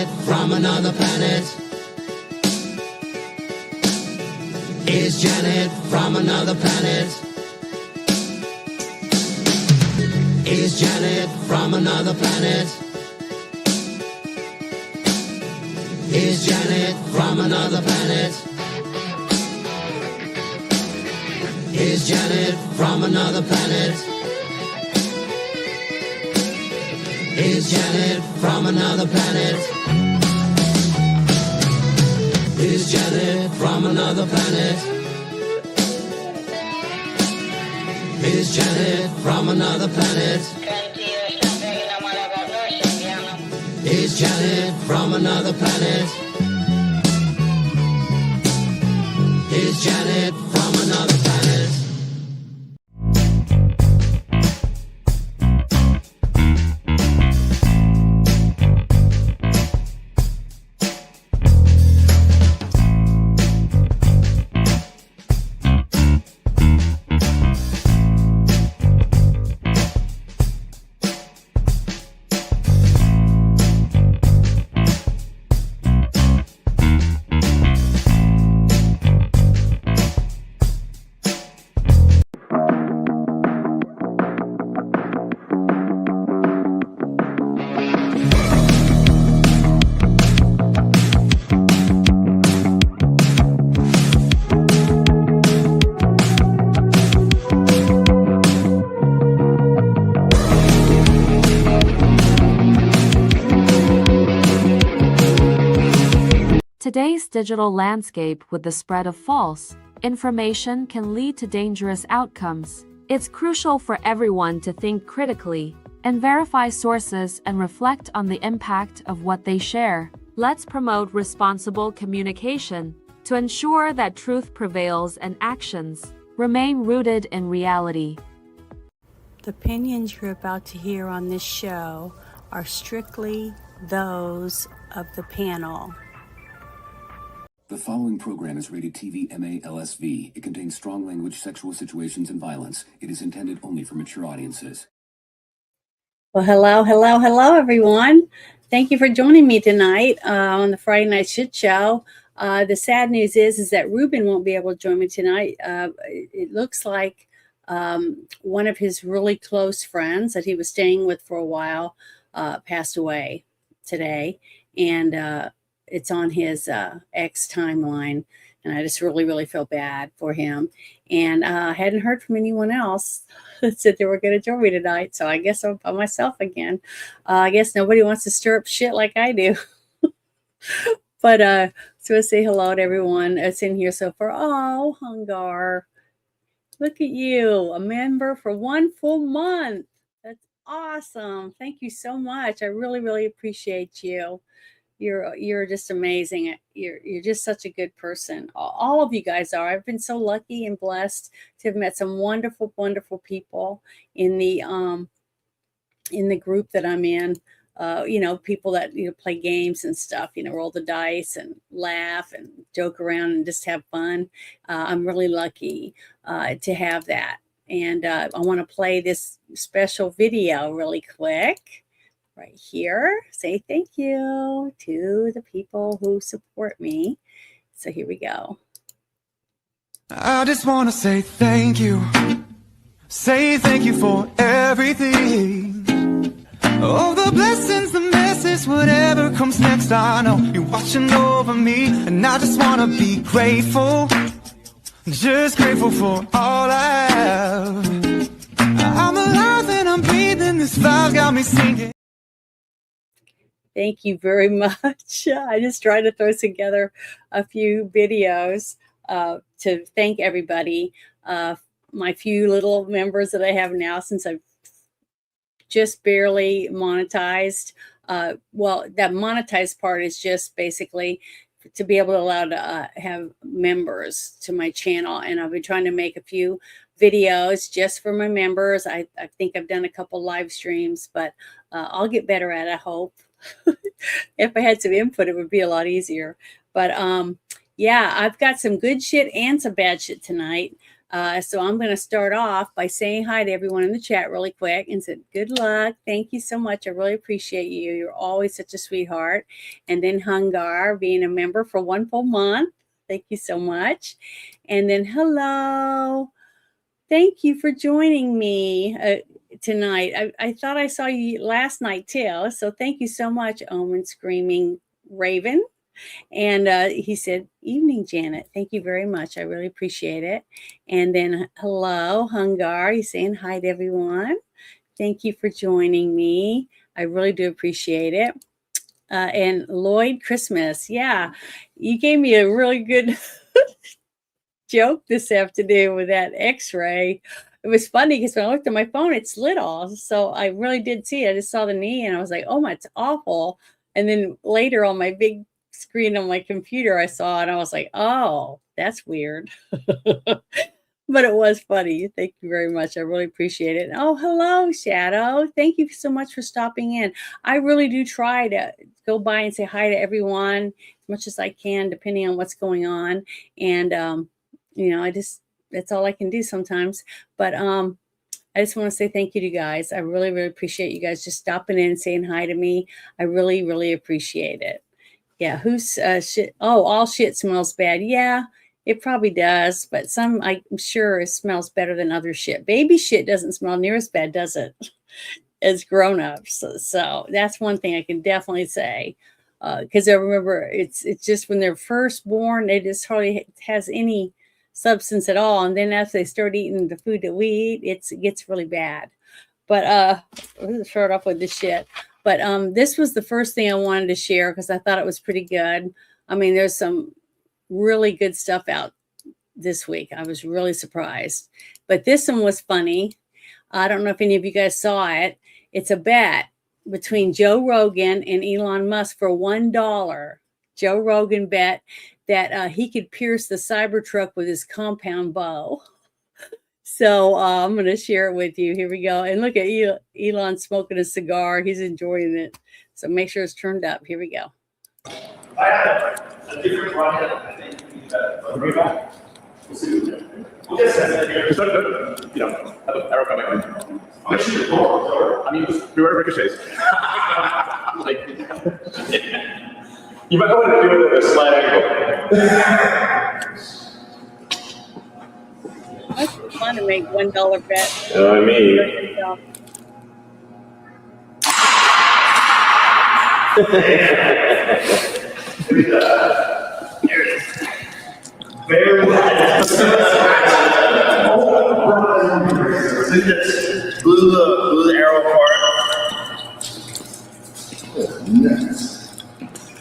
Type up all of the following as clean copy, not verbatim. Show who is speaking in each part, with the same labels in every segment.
Speaker 1: Janet from another planet? Is Janet from another planet? Is Janet from another planet? Is Janet from another planet? Is Janet from another planet? Is Janet from another planet? Is Janet from another planet? Is Janet from another planet? Is Janet from another planet? Is Janet from another planet?
Speaker 2: Today's digital landscape with the spread of false information can lead to dangerous outcomes. It's crucial for everyone to think critically and verify sources and reflect on the impact of what they share. Let's promote responsible communication to ensure that truth prevails and actions remain rooted in reality.
Speaker 3: The opinions you're about to hear on this show are strictly those of the panel.
Speaker 4: The following program is rated TV MA LSV. It contains strong language, sexual situations, and violence. It is intended only for mature audiences.
Speaker 3: Well, hello, everyone. Thank you for joining me tonight on the Friday Night Shit Show. The sad news is that Ruben won't be able to join me tonight. It looks like one of his really close friends that he was staying with for a while passed away today, and it's on his X timeline, and I just really feel bad for him. And I hadn't heard from anyone else that said they were going to join me tonight, so I guess I'm by myself again. I guess nobody wants to stir up shit like I do. But so I say hello to everyone that's in here so far. Oh, Hungar, look at you, a member for 1 full month. That's awesome. Thank you so much. I really appreciate you. You're just amazing. You're just such a good person. All of you guys are. I've been so lucky and blessed to have met some wonderful people in the group that I'm in. People that play games and stuff. Roll the dice and laugh and joke around and just have fun. I'm really lucky to have that. And I want to play this special video really quick. Right here, say thank you to the people who support me. So here we go.
Speaker 5: I just want to say thank you. Say thank you for everything. All the blessings, the messes, whatever comes next. I know you're watching over me, and I just want to be grateful. Just grateful for all I have. I'm alive and I'm breathing. This vibe got me singing.
Speaker 3: Thank you very much. I just tried to throw together a few videos to thank everybody. My few little members that I have now, since I've just barely monetized. Well, that monetized part is just basically to be able to allow to have members to my channel. And I've been trying to make a few videos just for my members. I think I've done a couple live streams, but I'll get better at it, I hope. If I had some input, it would be a lot easier. But yeah, I've got some good shit and some bad shit tonight. So I'm going to start off by saying hi to everyone in the chat really quick and said, good luck. Thank you so much. I really appreciate you. You're always such a sweetheart. And then Hungar being a member for 1 full month. Thank you so much. And then hello. Thank you for joining me tonight. I thought I saw you last night too. So thank you so much, Omen Screaming Raven. And he said, evening, Janet. Thank you very much. I really appreciate it. And then hello, Hungar. He's saying hi to everyone. Thank you for joining me. I really do appreciate it. And Lloyd Christmas. Yeah, you gave me a really good joke this afternoon with that x-ray. It was funny because when I looked at my phone, it's little. So I really did see it. I just saw the knee and I was like, oh my, it's awful. And then later on my big screen on my computer, I saw it and I was like, oh, that's weird. But it was funny. Thank you very much. I really appreciate it. Oh, hello, Shadow. Thank you so much for stopping in. I really do try to go by and say hi to everyone as much as I can, depending on what's going on. And, that's all I can do sometimes. But I just want to say thank you to you guys. I really, really appreciate you guys just stopping in and saying hi to me. I really, really appreciate it. Yeah, who's shit? Oh, all shit smells bad. Yeah, it probably does. But some, I'm sure, it smells better than other shit. Baby shit doesn't smell near as bad, does it? As grown-ups. So that's one thing I can definitely say. Because I remember it's just when they're first born, it just hardly has any substance at all, and then as they start eating the food that we eat, it gets really bad. But let's start off with this shit. But this was the first thing I wanted to share because I thought it was pretty good. I mean, there's some really good stuff out this week. I was really surprised, but this one was funny. I don't know if any of you guys saw it. It's a bet between Joe Rogan and Elon Musk for $1. Joe Rogan bet that he could pierce the Cybertruck with his compound bow. So I'm going to share it with you. Here we go. And look at Elon smoking a cigar. He's enjoying it. So make sure it's turned up. Here we go.
Speaker 6: I have a different project, I think. We'll be back. We'll see. We'll get set here. Have an arrow coming. I'm going to shoot the door. I mean, beware ricochets. You might want to do it at a slight angle.
Speaker 3: It's fun to make $1 bet.
Speaker 6: You know what I mean? Here it is. Very well. See this? Blew the arrow apart. Nice.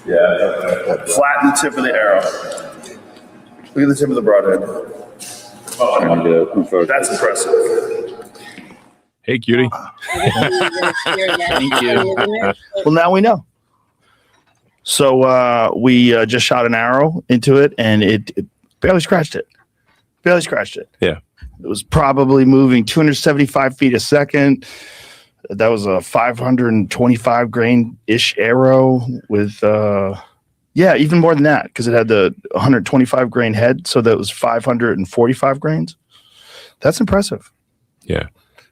Speaker 6: Yeah, flatten the tip of the arrow. Look at the tip of the broadhead. That's impressive.
Speaker 7: Hey, cutie.
Speaker 6: Thank you. Well, now we know. So we just shot an arrow into it, and it barely scratched it. Barely scratched it.
Speaker 7: Yeah.
Speaker 6: It was probably moving 275 feet a second. That was a 525 grain-ish arrow with, even more than that because it had the 125 grain head, so that was 545 grains. That's impressive.
Speaker 7: Yeah.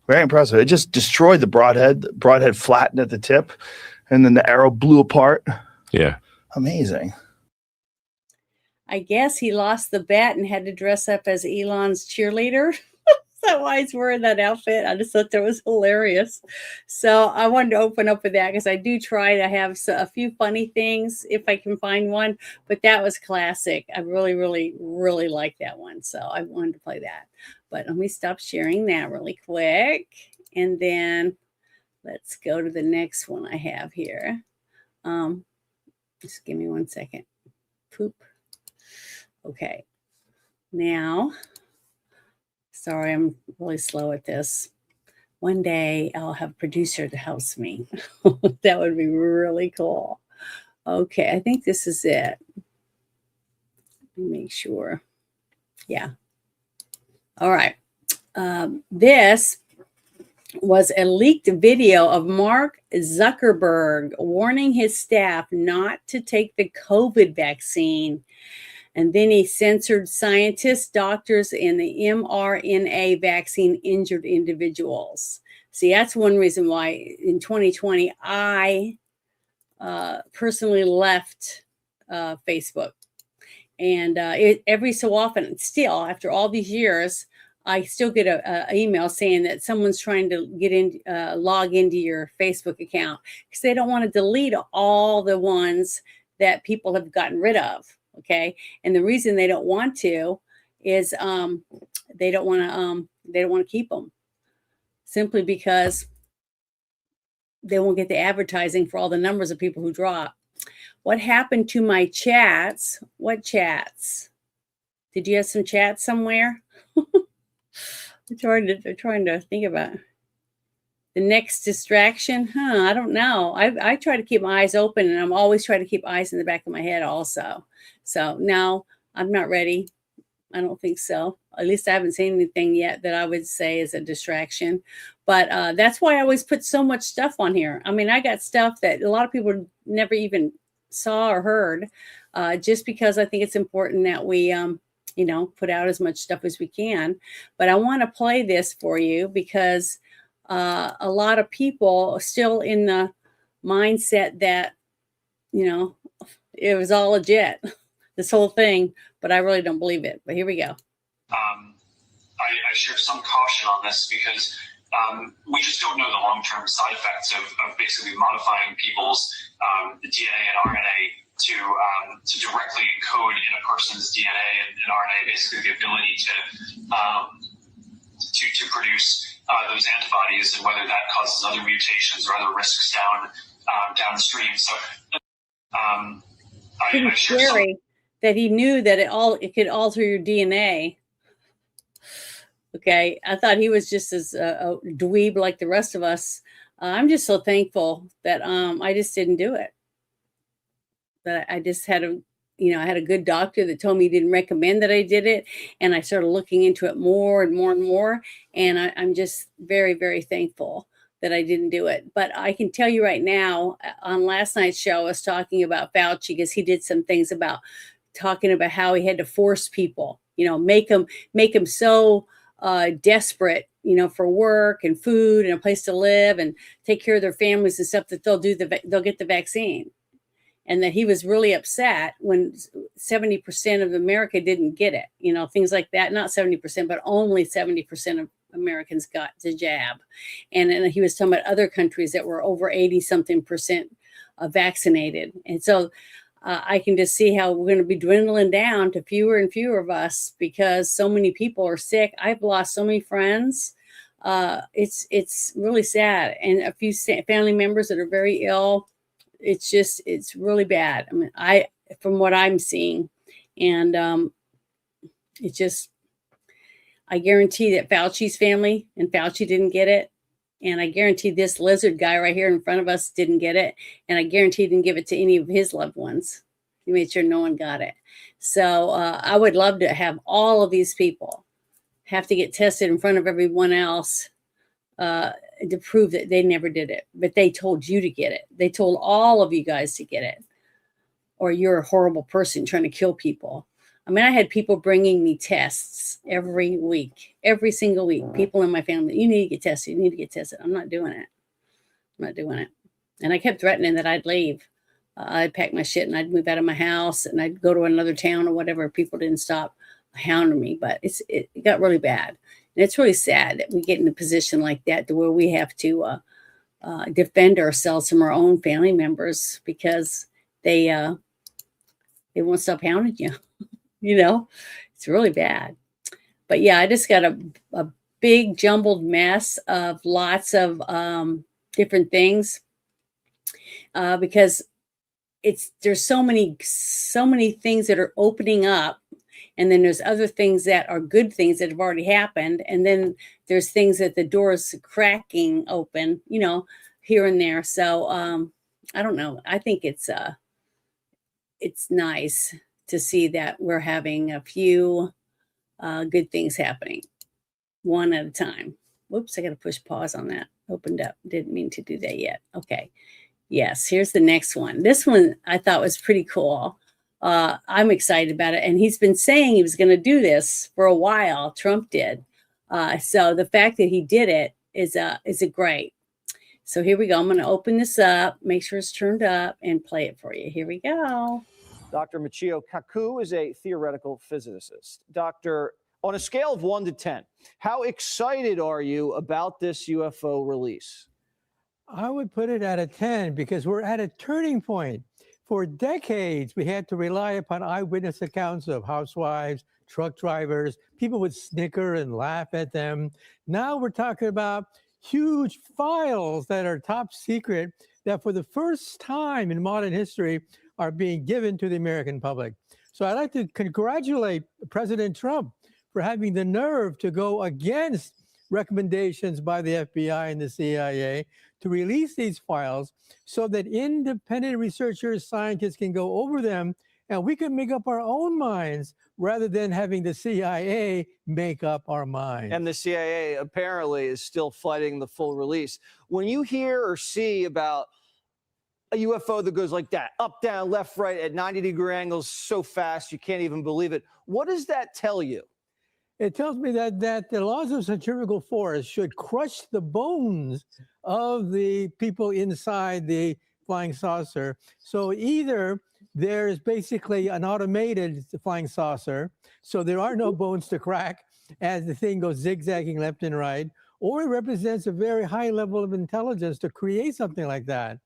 Speaker 6: Very impressive. It just destroyed the broadhead. The broadhead flattened at the tip, and then the arrow blew apart.
Speaker 7: Yeah.
Speaker 6: Amazing.
Speaker 3: I guess he lost the bet and had to dress up as Elon's cheerleader. Is that why he's wearing that outfit? I just thought that was hilarious. So I wanted to open up with that because I do try to have a few funny things if I can find one. But that was classic. I really, really, really like that one. So I wanted to play that. But let me stop sharing that really quick. And then let's go to the next one I have here. Just give me 1 second. Poop. Okay. Now... Sorry, I'm really slow at this. One day I'll have a producer that helps me. That would be really cool. Okay, I think this is it. Let me make sure. Yeah. All right. This was a leaked video of Mark Zuckerberg warning his staff not to take the COVID vaccine. And then he censored scientists, doctors, and the mRNA vaccine injured individuals. See, that's one reason why in 2020, I personally left Facebook. And every so often, still, after all these years, I still get a email saying that someone's trying to get in, log into your Facebook account because they don't want to delete all the ones that people have gotten rid of. Okay, and the reason they don't want to is they don't want to keep them, simply because they won't get the advertising for all the numbers of people who drop. What happened to my chats? What chats? Did you have some chats somewhere? I'm trying to think about the next distraction. I don't know. I try to keep my eyes open, and I'm always trying to keep eyes in the back of my head also. So no, I'm not ready. I don't think so. At least I haven't seen anything yet that I would say is a distraction. But that's why I always put so much stuff on here. I mean, I got stuff that a lot of people never even saw or heard, just because I think it's important that we, put out as much stuff as we can. But I want to play this for you because a lot of people are still in the mindset that, it was all legit, this whole thing, but I really don't believe it. But here we go.
Speaker 8: I share some caution on this because we just don't know the long-term side effects of basically modifying people's DNA and RNA to directly encode in a person's DNA and RNA, basically the ability to produce those antibodies, and whether that causes other mutations or other risks downstream. So
Speaker 3: pretty scary that he knew that it could alter your DNA. Okay, I thought he was just as a dweeb like the rest of us. I'm just so thankful that I just didn't do it. That I just had I had a good doctor that told me he didn't recommend that I did it, and I started looking into it more and more and more. And I'm just very, very thankful that I didn't do it. But I can tell you right now, on last night's show, I was talking about Fauci because he did some things about talking about how he had to force people, make them so desperate, for work and food and a place to live and take care of their families and stuff, that they'll get the vaccine. And that he was really upset when 70% of America didn't get it, things like that. Not 70%, but only 70% of Americans got the jab. And then he was talking about other countries that were over 80-something% vaccinated. And so I can just see how we're going to be dwindling down to fewer and fewer of us because so many people are sick. I've lost so many friends. It's really sad. And a few family members that are very ill. It's really bad. I mean, from what I'm seeing, and I guarantee that Fauci's family and Fauci didn't get it. And I guarantee this lizard guy right here in front of us didn't get it. And I guarantee he didn't give it to any of his loved ones. He made sure no one got it. So I would love to have all of these people have to get tested in front of everyone else to prove that they never did it. But they told you to get it. They told all of you guys to get it. Or you're a horrible person trying to kill people. I mean, I had people bringing me tests every week, every single week. People in my family, you need to get tested. You need to get tested. I'm not doing it. And I kept threatening that I'd leave. I'd pack my shit and I'd move out of my house and I'd go to another town or whatever. People didn't stop hounding me, but it got really bad. And it's really sad that we get in a position like that to where we have to defend ourselves from our own family members because they won't stop hounding you. It's really bad. But yeah, I just got a big jumbled mess of lots of different things because there's so many things that are opening up, and then there's other things that are good things that have already happened, and then there's things that the door's cracking open, here and there. So I don't know. I think it's nice to see that we're having a few good things happening, one at a time. Whoops, I got to push pause on that. Opened up. Didn't mean to do that yet. Okay. Yes, here's the next one. This one I thought was pretty cool. I'm excited about it. And he's been saying he was going to do this for a while. Trump did. So the fact that he did it is a great. So here we go. I'm going to open this up, make sure it's turned up, and play it for you. Here we go.
Speaker 9: Dr. Michio Kaku is a theoretical physicist. Doctor, on a scale of 1 to 10, how excited are you about this UFO release?
Speaker 10: I would put it at a 10 because we're at a turning point. For decades, we had to rely upon eyewitness accounts of housewives, truck drivers. People would snicker and laugh at them. Now we're talking about huge files that are top secret that for the first time in modern history are being given to the American public. So I'd like to congratulate President Trump for having the nerve to go against recommendations by the FBI and the CIA to release these files so that independent researchers, scientists can go over them and we can make up our own minds rather than having the CIA make up our minds.
Speaker 9: And the CIA apparently is still fighting the full release. When you hear or see about a UFO that goes like that, up, down, left, right, at 90-degree angles so fast you can't even believe it, what does that tell you?
Speaker 10: It tells me that the laws of centrifugal force should crush the bones of the people inside the flying saucer. So either there's basically an automated flying saucer, so there are no bones to crack as the thing goes zigzagging left and right, or it represents a very high level of intelligence to create something like that.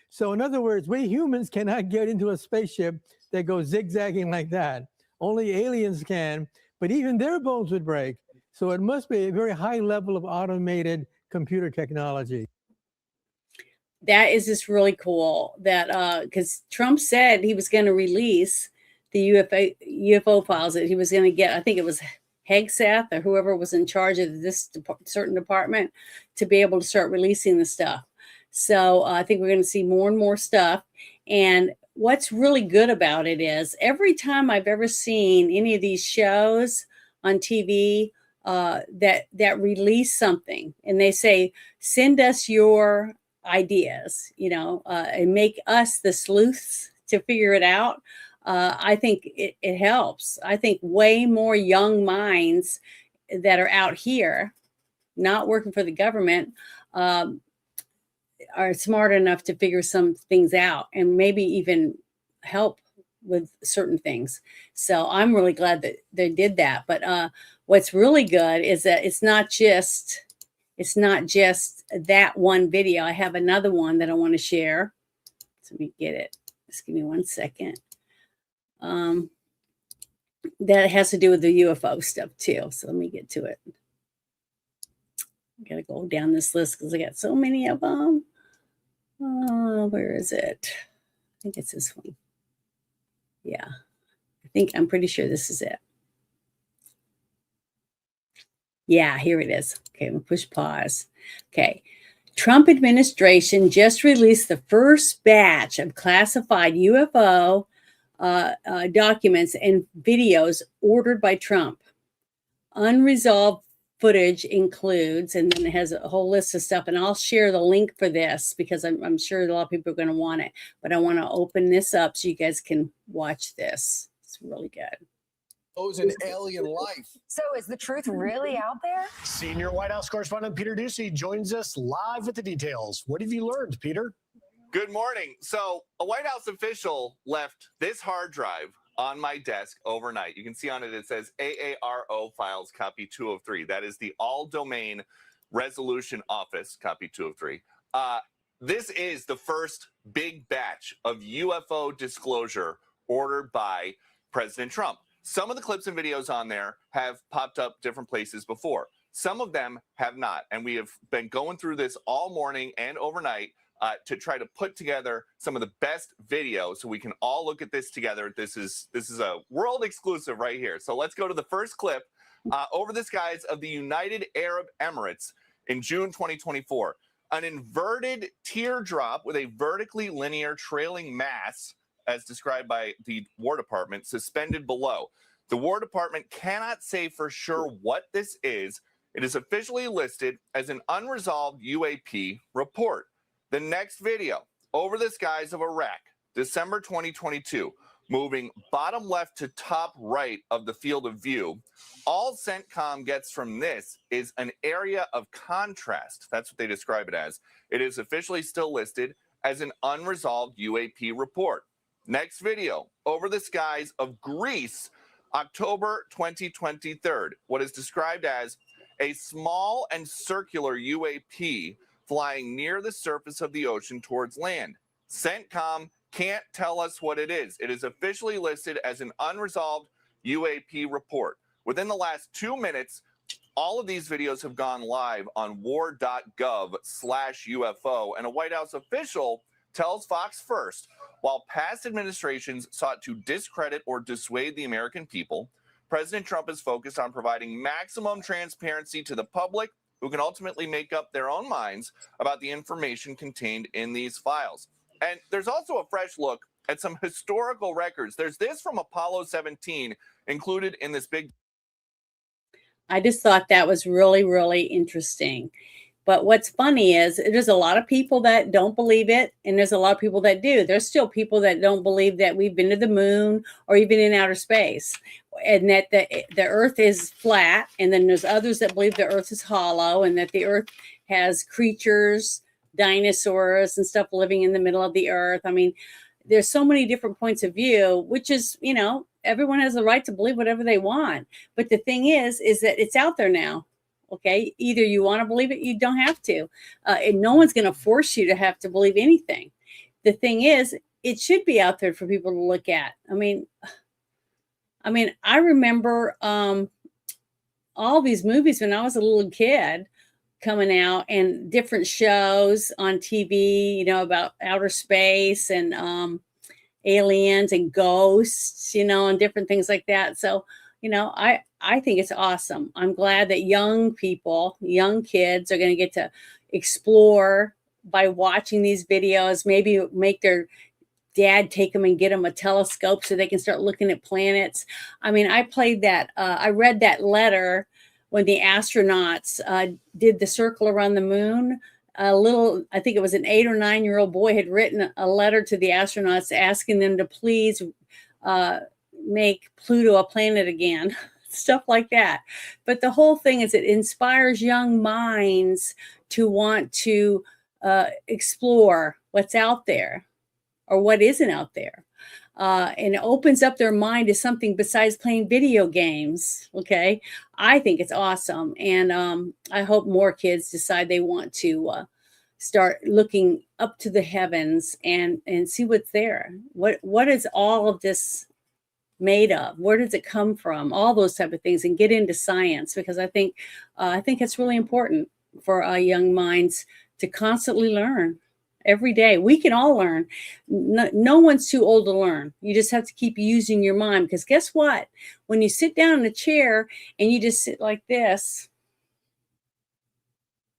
Speaker 10: So in other words, we humans cannot get into a spaceship that goes zigzagging like that. Only aliens can, but even their bones would break. So it must be a very high level of automated computer technology.
Speaker 3: That is just really cool that because Trump said he was going to release the UFO files that he was going to get. I think it was Hegseth or whoever was in charge of this certain department to be able to start releasing the stuff. So I think we're going to see more and more stuff. And what's really good about it is every time I've ever seen any of these shows on TV that release something and they say, send us your ideas, and make us the sleuths to figure it out. I think it helps. I think way more young minds that are out here, not working for the government, are smart enough to figure some things out and maybe even help with certain things. So I'm really glad that they did that. But what's really good is that it's not just that one video. I have another one that I want to share. So let me get it. Just give me 1 second. That has to do with the UFO stuff too. So let me get to it. I gotta go down this list because I got so many of them. Where is it? I think it's this one. Yeah, I'm pretty sure this is it. Yeah, here it is. Okay, I'm gonna push pause. Okay. Trump administration just released the first batch of classified UFO documents and videos ordered by Trump. Unresolved footage includes, and then it has a whole list of stuff, and I'll share the link for this because I'm sure a lot of people are going to want it, but I want to open this up so you guys can watch this. It's really good.
Speaker 11: An alien life.
Speaker 12: So is the truth really out there?
Speaker 11: Senior White House correspondent Peter Ducey joins us live with the details. What have you learned, Peter?
Speaker 13: Good morning. So a White House official left this hard drive on my desk overnight. You can see on it, it says AARO files copy 203. That is the all domain resolution office copy 203. This is the first big batch of UFO disclosure ordered by President Trump. Some of the clips and videos on there have popped up different places before. Some of them have not. And we have been going through this all morning and overnight to try to put together some of the best videos so we can all look at this together. This is a world exclusive right here. So let's go to the first clip over the skies of the United Arab Emirates in June 2024. An inverted teardrop with a vertically linear trailing mass, as described by the War Department, suspended below. The War Department cannot say for sure what this is. It is officially listed as an unresolved UAP report. The next video, over the skies of Iraq, December 2022. moving bottom left to top right of the field of view. All CENTCOM gets from this is an area of contrast. That's what they describe it as. It is officially still listed as an unresolved UAP report. Next video, over the skies of Greece, October 2023. What is described as a small and circular UAP flying near the surface of the ocean towards land. CENTCOM can't tell us what it is. It is officially listed as an unresolved UAP report. Within the last 2 minutes, all of these videos have gone live on war.gov/UFO, and a White House official tells Fox First, while past administrations sought to discredit or dissuade the American people, President Trump is focused on providing maximum transparency to the public, who can ultimately make up their own minds about the information contained in these files. And there's also a fresh look at some historical records. There's this from Apollo 17 included in this big.
Speaker 3: I just thought that was really, really interesting. But what's funny is there's a lot of people that don't believe it, and there's a lot of people that do. There's still people that don't believe that we've been to the moon or even in outer space, and that the Earth is flat. And then there's others that believe the Earth is hollow and that the Earth has creatures, dinosaurs, and stuff living in the middle of the Earth. I mean, there's so many different points of view, which is, you know, everyone has the right to believe whatever they want. But the thing is that it's out there now. Okay, either you want to believe it, you don't have to. And no one's going to force you to have to believe anything. The thing is, it should be out there for people to look at. I mean, I remember all these movies when I was a little kid coming out, and different shows on TV, you know, about outer space and aliens and ghosts, you know, and different things like that. So, you know, I think it's awesome. I'm glad that young people, young kids are going to get to explore by watching these videos, maybe make their dad take them and get them a telescope so they can start looking at planets. I mean, I read that letter when the astronauts did the circle around the moon. I think it was an 8 or 9-year-old boy had written a letter to the astronauts asking them to please make Pluto a planet again, stuff like that. But the whole thing is it inspires young minds to want to explore what's out there or what isn't out there. And it opens up their mind to something besides playing video games. Okay. I think it's awesome. And I hope more kids decide they want to start looking up to the heavens and see what's there. What is all of this made of? Where does it come from? All those type of things, and get into science, because I think it's really important for young minds to constantly learn every day. We can all learn. No one's too old to learn. You just have to keep using your mind, because guess what? When you sit down in a chair and you just sit like this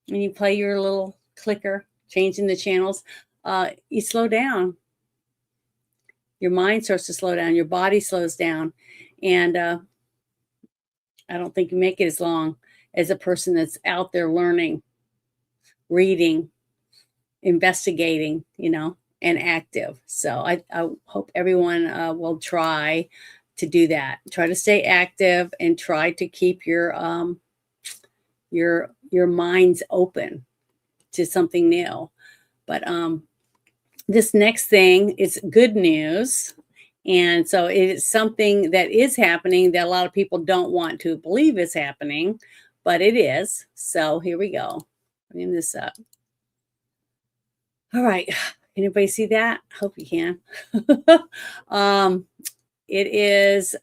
Speaker 3: and you play your little clicker, changing the channels, you slow down. Your mind starts to slow down. Your body slows down. And I don't think you make it as long as a person that's out there learning, reading, investigating, you know, and active. So I hope everyone will try to do that. Try to stay active and try to keep your minds open to something new. But this next thing is good news. And so it is something that is happening that a lot of people don't want to believe is happening, but it is. So here we go. Bring this up. All right. Can anybody see that? Hope you can. It is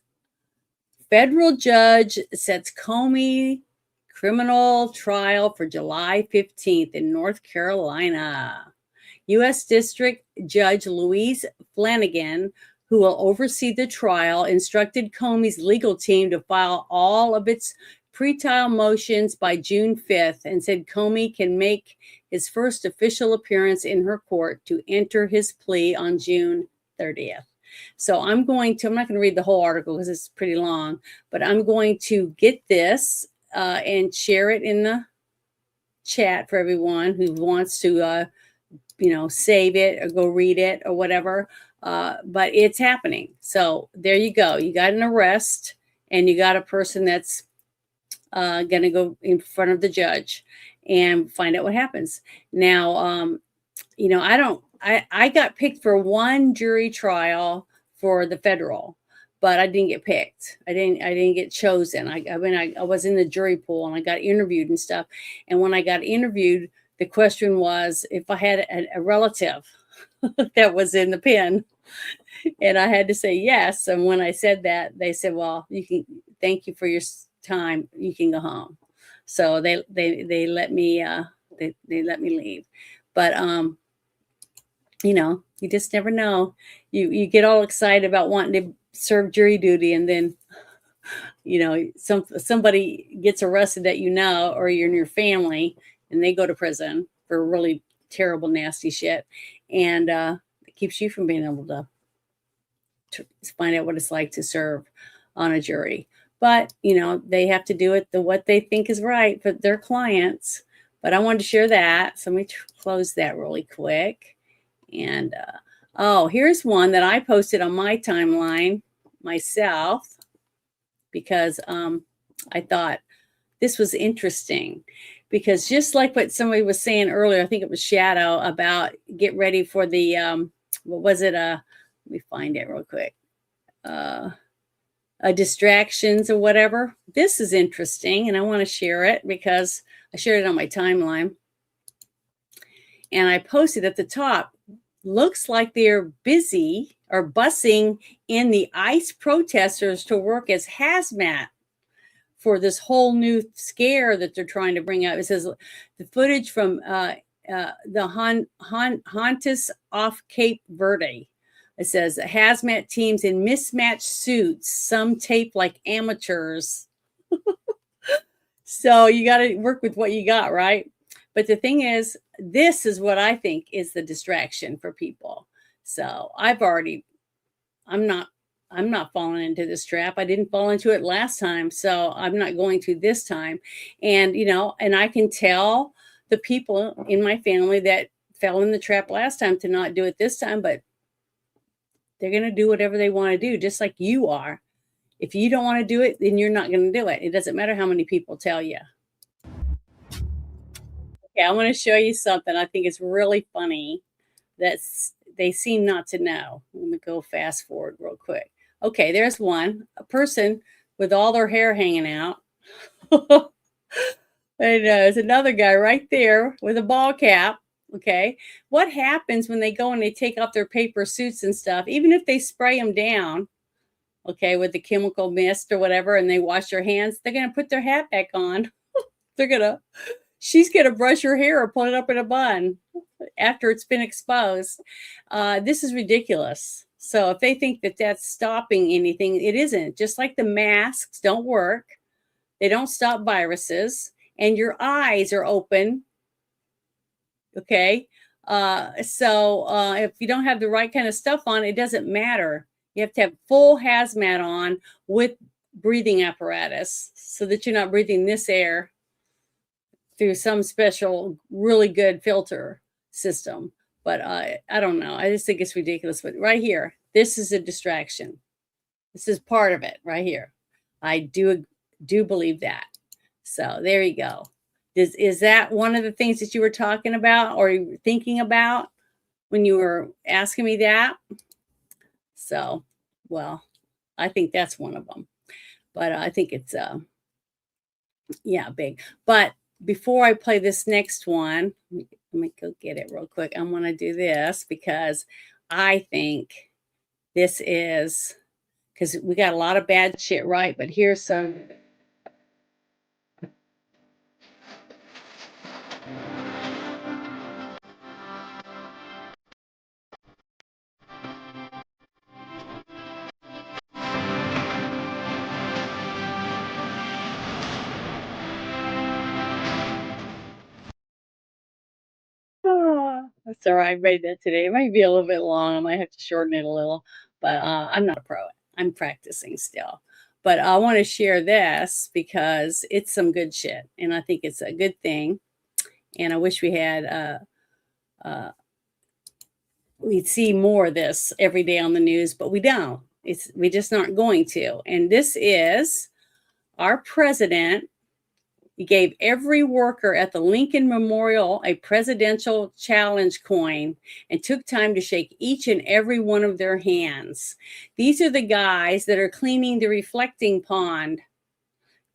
Speaker 3: federal judge sets Comey criminal trial for July 15th in North Carolina. U.S. District Judge Louise Flanagan, who will oversee the trial, instructed Comey's legal team to file all of its pretrial motions by June 5th and said Comey can make his first official appearance in her court to enter his plea on June 30th. So I'm not going to read the whole article because it's pretty long, but I'm going to get this and share it in the chat for everyone who wants to, save it or go read it or whatever. but it's happening. So there you go. You got an arrest, and you got a person that's going to go in front of the judge and find out what happens. Now, you know, I got picked for one jury trial for the federal, but I didn't get picked. I didn't get chosen. I was in the jury pool and I got interviewed and stuff. And when I got interviewed, the question was if I had a relative that was in the pen, and I had to say yes. And when I said that, they said, "Well, you can. Thank you for your time. You can go home." So they let me they let me leave. But you know, you just never know. You get all excited about wanting to serve jury duty, and then you know somebody gets arrested that you know, or you're in your family, and they go to prison for really terrible, nasty shit, and it keeps you from being able to find out what it's like to serve on a jury. But you know, they have to do it what they think is right for their clients. But I wanted to share that, so let me close that really quick. And oh, here's one that I posted on my timeline myself because I thought this was interesting. Because just like what somebody was saying earlier, I think it was Shadow, about get ready for the what was it? Let me find it real quick. Distractions or whatever. This is interesting, and I want to share it because I shared it on my timeline. And I posted at the top, looks like they're busy or busing in the ICE protesters to work as hazmat for this whole new scare that they're trying to bring out. It says the footage from the Hontus off Cape Verde. It says hazmat teams in mismatched suits, some taped like amateurs. So you got to work with what you got, right? But the thing is, this is what I think is the distraction for people. So I'm not falling into this trap. I didn't fall into it last time, so I'm not going to this time. And, you know, and I can tell the people in my family that fell in the trap last time to not do it this time, but they're going to do whatever they want to do, just like you are. If you don't want to do it, then you're not going to do it. It doesn't matter how many people tell you. Okay, I want to show you something I think is really funny that they seem not to know. Let me go fast forward real quick. Okay, there's one, a person with all their hair hanging out. And there's another guy right there with a ball cap. Okay, what happens when they go and they take off their paper suits and stuff, even if they spray them down, okay, with the chemical mist or whatever, and they wash their hands, they're going to put their hat back on. She's going to brush her hair or pull it up in a bun after it's been exposed. This is ridiculous. So if they think that that's stopping anything, it isn't. Just like the masks don't work, they don't stop viruses, and your eyes are open. Okay. So if you don't have the right kind of stuff on, it doesn't matter. You have to have full hazmat on with breathing apparatus so that you're not breathing this air through some special, really good filter system. But I don't know. I just think it's ridiculous. But right here, this is a distraction. This is part of it right here. I do believe that. So there you go. Is that one of the things that you were talking about or you were thinking about when you were asking me that? So, well, I think that's one of them. But I think it's, yeah, big. But before I play this next one, let me go get it real quick. I want to do this because I think this is, because we got a lot of bad shit right, but here's some. That's all right. I made that today. It might be a little bit long. I might have to shorten it a little, but I'm not a pro. I'm practicing still. But I want to share this because it's some good shit, and I think it's a good thing. And I wish we had we'd see more of this every day on the news, but we don't. We just aren't going to. And this is our president. He gave every worker at the Lincoln Memorial a presidential challenge coin and took time to shake each and every one of their hands. These are the guys that are cleaning the reflecting pond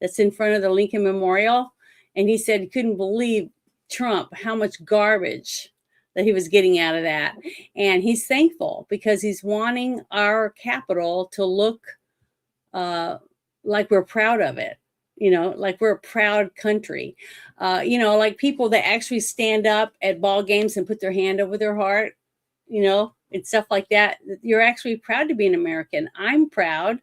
Speaker 3: that's in front of the Lincoln Memorial. And he said he couldn't believe Trump, how much garbage that he was getting out of that. And he's thankful because he's wanting our Capitol to look like we're proud of it. Like we're a proud country, like people that actually stand up at ball games and put their hand over their heart, and stuff like that. You're actually proud to be an American. I'm proud.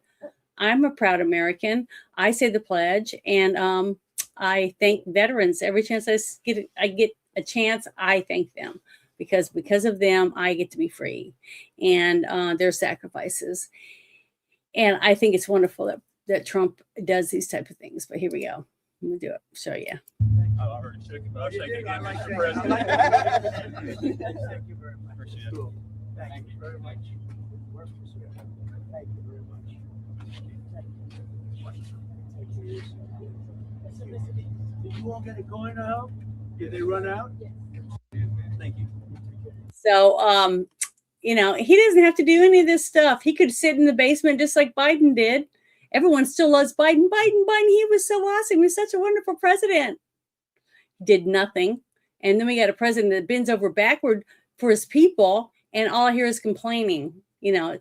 Speaker 3: I'm a proud American. I say the pledge, and I thank veterans every chance I get a chance. I thank them because of them, I get to be free, and their sacrifices. And I think it's wonderful that Trump does these type of things. But here we go. I'm gonna do it. Show you.
Speaker 14: I already took it, but I was thinking again, Mr. President. Thank you very much. Appreciate it. Thank you very much. Thank you very much. Did you all get it going now? Did they run out? Thank you.
Speaker 3: So, he doesn't have to do any of this stuff. He could sit in the basement just like Biden did. Everyone still loves Biden. Biden. He was so awesome. He was such a wonderful president. Did nothing. And then we got a president that bends over backward for his people. And all I hear is complaining,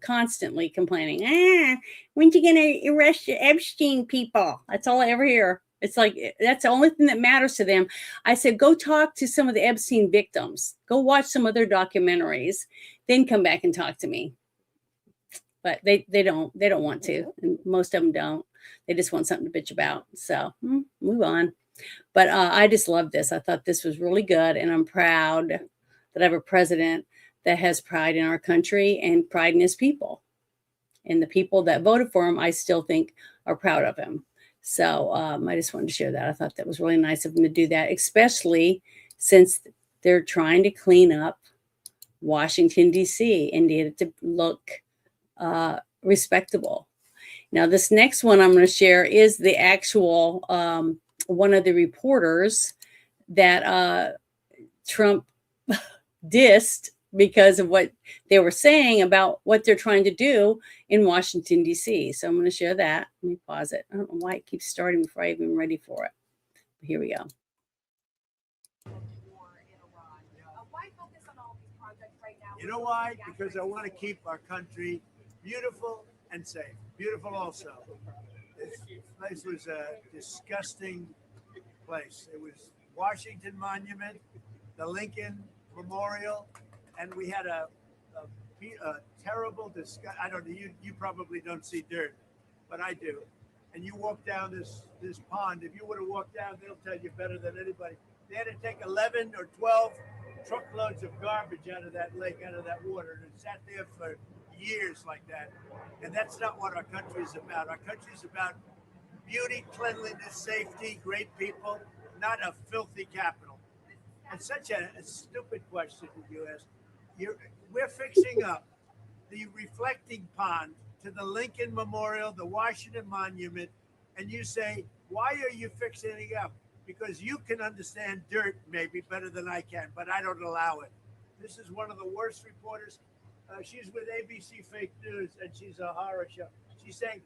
Speaker 3: constantly complaining. When you going to arrest the Epstein people? That's all I ever hear. It's like, that's the only thing that matters to them. I said, go talk to some of the Epstein victims. Go watch some of their documentaries. Then come back and talk to me. But they don't want to. And most of them don't. They just want something to bitch about. So move on. But I just love this. I thought this was really good. And I'm proud that I have a president that has pride in our country and pride in his people. And the people that voted for him, I still think are proud of him. So I just wanted to share that. I thought that was really nice of him to do that, especially since they're trying to clean up Washington, D.C. and get it to look respectable. Now, this next one I'm going to share is the actual one of the reporters that Trump dissed because of what they were saying about what they're trying to do in Washington, D.C. So I'm going to share that. Let me pause it. I don't know why it keeps starting before I'm even ready for it. But here we go.
Speaker 14: You know why? Because I want to keep our country beautiful and safe. Beautiful also. This place was a disgusting place. It was Washington Monument, the Lincoln Memorial, and we had a terrible disgust. I don't know. You probably don't see dirt, but I do. And you walk down this pond. If you would have walked down, they'll tell you better than anybody. They had to take 11 or 12 truckloads of garbage out of that lake, out of that water, and it sat there for years like that. And that's not what our country is about. Our country is about beauty, cleanliness, safety, great people, not a filthy capital. It's such a stupid question that you asked. We're fixing up the reflecting pond to the Lincoln Memorial, the Washington Monument, and you say, why are you fixing it up? Because you can understand dirt maybe better than I can, but I don't allow it. This is one of the worst reporters. She's with ABC Fake News, and she's a horror show. She's saying,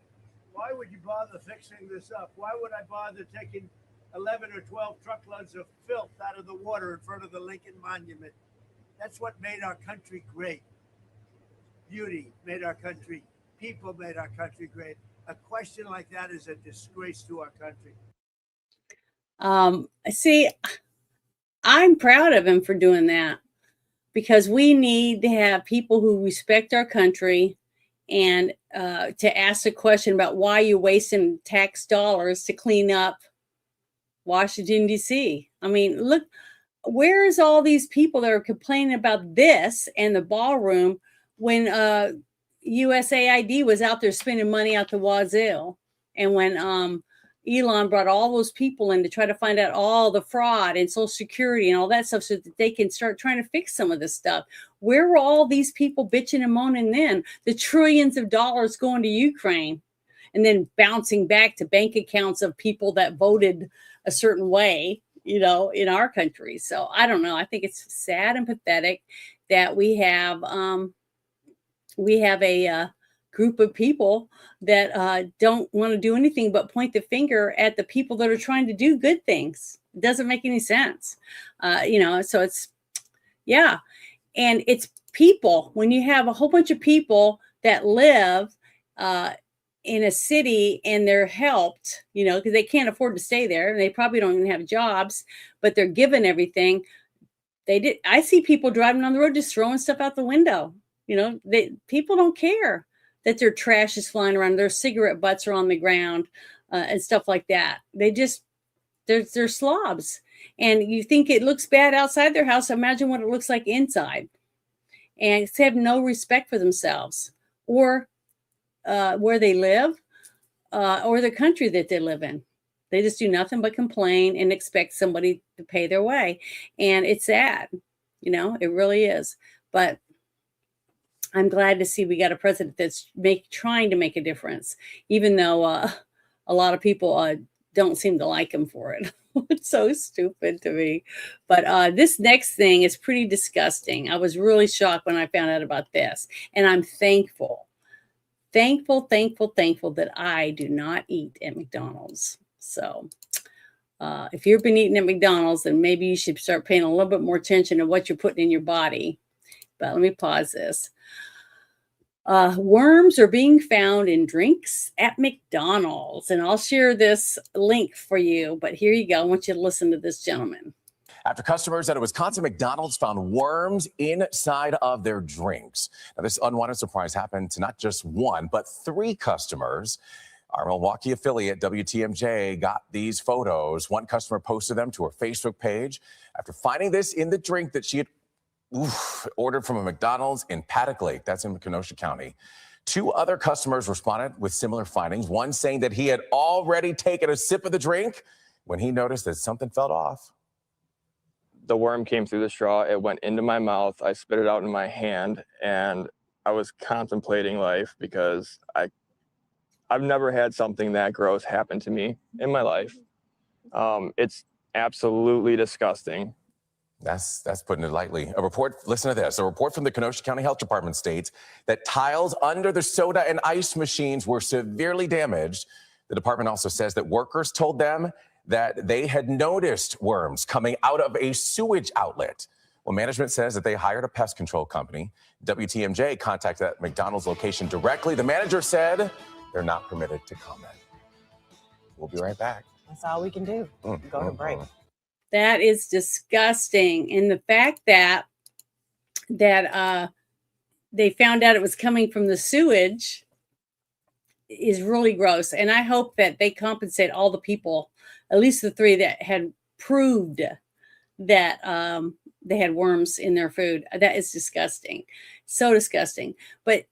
Speaker 14: why would you bother fixing this up? Why would I bother taking 11 or 12 truckloads of filth out of the water in front of the Lincoln Monument? That's what made our country great. Beauty made our country. People made our country great. A question like that is a disgrace to our country.
Speaker 3: See, I'm proud of him for doing that because we need to have people who respect our country and to ask a question about why you're wasting tax dollars to clean up Washington, D.C. I mean, look, where's all these people that are complaining about this and the ballroom when USAID was out there spending money out the wazoo? And when, Elon brought all those people in to try to find out all the fraud and Social Security and all that stuff so that they can start trying to fix some of this stuff. Where were all these people bitching and moaning then? The trillions of dollars going to Ukraine and then bouncing back to bank accounts of people that voted a certain way, in our country. So I don't know. I think it's sad and pathetic that we have a group of people that don't want to do anything but point the finger at the people that are trying to do good things. It doesn't make any sense. So it's, yeah. And it's people, when you have a whole bunch of people that live in a city and they're helped, because they can't afford to stay there. And they probably don't even have jobs, but they're given everything. I see people driving on the road just throwing stuff out the window. People don't care that their trash is flying around, their cigarette butts are on the ground and stuff like that. They're slobs. And you think it looks bad outside their house. Imagine what it looks like inside. And they have no respect for themselves or where they live or the country that they live in. They just do nothing but complain and expect somebody to pay their way. And it's sad, it really is. But I'm glad to see we got a president that's trying to make a difference, even though a lot of people don't seem to like him for it. It's so stupid to me. But this next thing is pretty disgusting. I was really shocked when I found out about this. And I'm thankful that I do not eat at McDonald's. So if you've been eating at McDonald's, then maybe you should start paying a little bit more attention to what you're putting in your body. But let me pause this. Worms are being found in drinks at McDonald's. And I'll share this link for you. But here you go. I want you to listen to this gentleman.
Speaker 15: After customers at a Wisconsin McDonald's found worms inside of their drinks. Now, this unwanted surprise happened to not just one, but 3 customers. Our Milwaukee affiliate, WTMJ, got these photos. One customer posted them to her Facebook page after finding this in the drink that she had ordered from a McDonald's in Paddock Lake. That's in Kenosha County. 2 other customers responded with similar findings. One saying that he had already taken a sip of the drink when he noticed that something fell off.
Speaker 16: The worm came through the straw. It went into my mouth. I spit it out in my hand, and I was contemplating life because I've never had something that gross happen to me in my life. It's absolutely disgusting.
Speaker 15: That's putting it lightly. Listen to this. A report from the Kenosha County Health Department states that tiles under the soda and ice machines were severely damaged. The department also says that workers told them that they had noticed worms coming out of a sewage outlet. Well, management says that they hired a pest control company. WTMJ contacted that McDonald's location directly. The manager said they're not permitted to comment. We'll be right back.
Speaker 12: That's all we can do. Go to break.
Speaker 3: That is disgusting. And the fact that they found out it was coming from the sewage is really gross. And I hope that they compensate all the people, at least the 3 that had proved that they had worms in their food. That is disgusting. So disgusting. But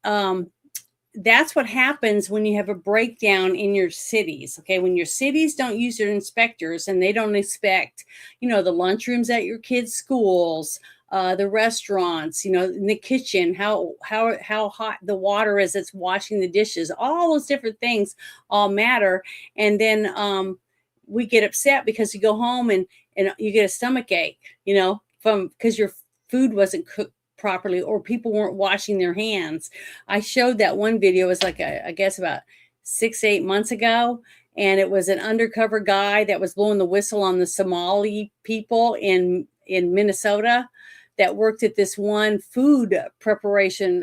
Speaker 3: that's what happens when you have a breakdown in your cities. Okay. When your cities don't use their inspectors and they don't inspect, the lunchrooms at your kids' schools, the restaurants, in the kitchen, how hot the water is that's washing the dishes, all those different things all matter. And then we get upset because you go home and you get a stomach ache, because your food wasn't cooked properly or people weren't washing their hands. I showed that one video. It was like, I guess about 6-8 months ago. And it was an undercover guy that was blowing the whistle on the Somali people in Minnesota that worked at this one food preparation,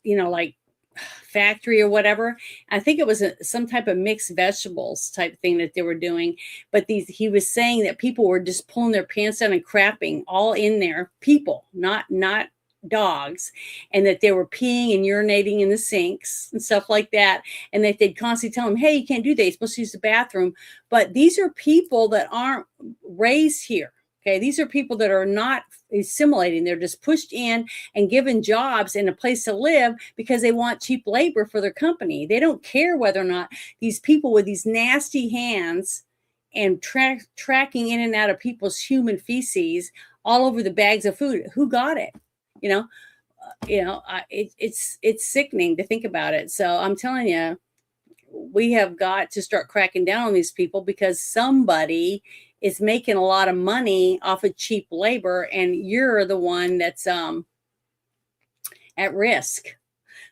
Speaker 3: like factory or whatever. I think it was some type of mixed vegetables type thing that they were doing. But he was saying that people were just pulling their pants down and crapping all in there. People, not dogs, and that they were peeing and urinating in the sinks and stuff like that. And that they'd constantly tell them, hey, you can't do that. You're supposed to use the bathroom. But these are people that aren't raised here. Okay, these are people that are not assimilating. They're just pushed in and given jobs and a place to live because they want cheap labor for their company. They don't care whether or not these people with these nasty hands and tracking in and out of people's human feces all over the bags of food. Who got it? It's sickening to think about it. So I'm telling you, we have got to start cracking down on these people because somebody is making a lot of money off of cheap labor, and you're the one that's at risk.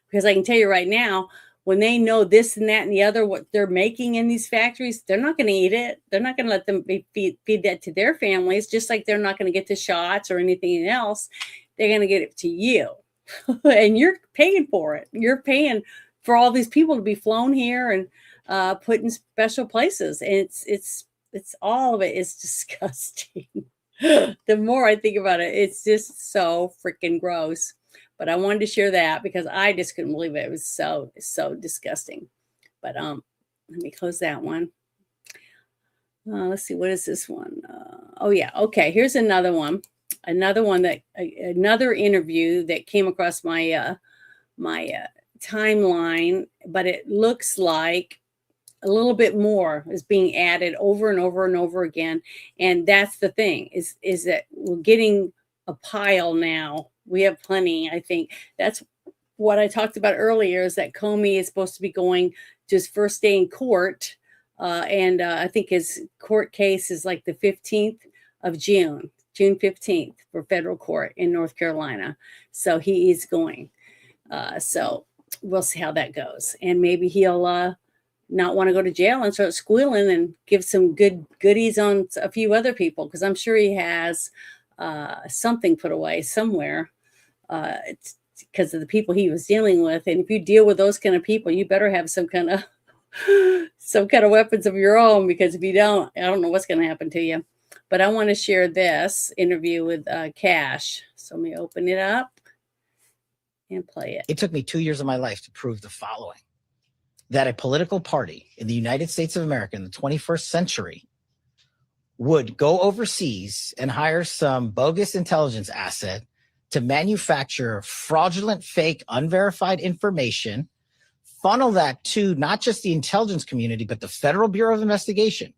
Speaker 3: Because I can tell you right now, when they know this and that and the other, what they're making in these factories, they're not going to eat it. They're not going to let them feed that to their families, just like they're not going to get the shots or anything else. They're going to get it to you. And you're paying for it. You're paying for all these people to be flown here and put in special places. And it's all of it is disgusting. The more I think about it, it's just so freaking gross. But I wanted to share that because I just couldn't believe it. It was so disgusting. But let me close that one. Let's see, what is this one? Oh yeah, okay. Here's another one. Another interview that came across my timeline, but it looks like a little bit more is being added over and over and over again. And that's the thing is that we're getting a pile now. We have plenty. I think that's what I talked about earlier, is that Comey is supposed to be going to his first day in court. And I think his court case is like the 15th of June 15th for federal court in North Carolina. So he is going. So we'll see how that goes. And maybe he'll not want to go to jail and start squealing and give some goodies on a few other people, because I'm sure he has something put away somewhere. It's because of the people he was dealing with. And if you deal with those kind of people, you better have some kind of weapons of your own, because if you don't, I don't know what's going to happen to you. But I want to share this interview with Cash. So let me open it up and play it.
Speaker 17: It took me 2 years of my life to prove the following: that a political party in the United States of America in the 21st century would go overseas and hire some bogus intelligence asset to manufacture fraudulent, fake, unverified information, funnel that to not just the intelligence community, but the Federal Bureau of Investigation,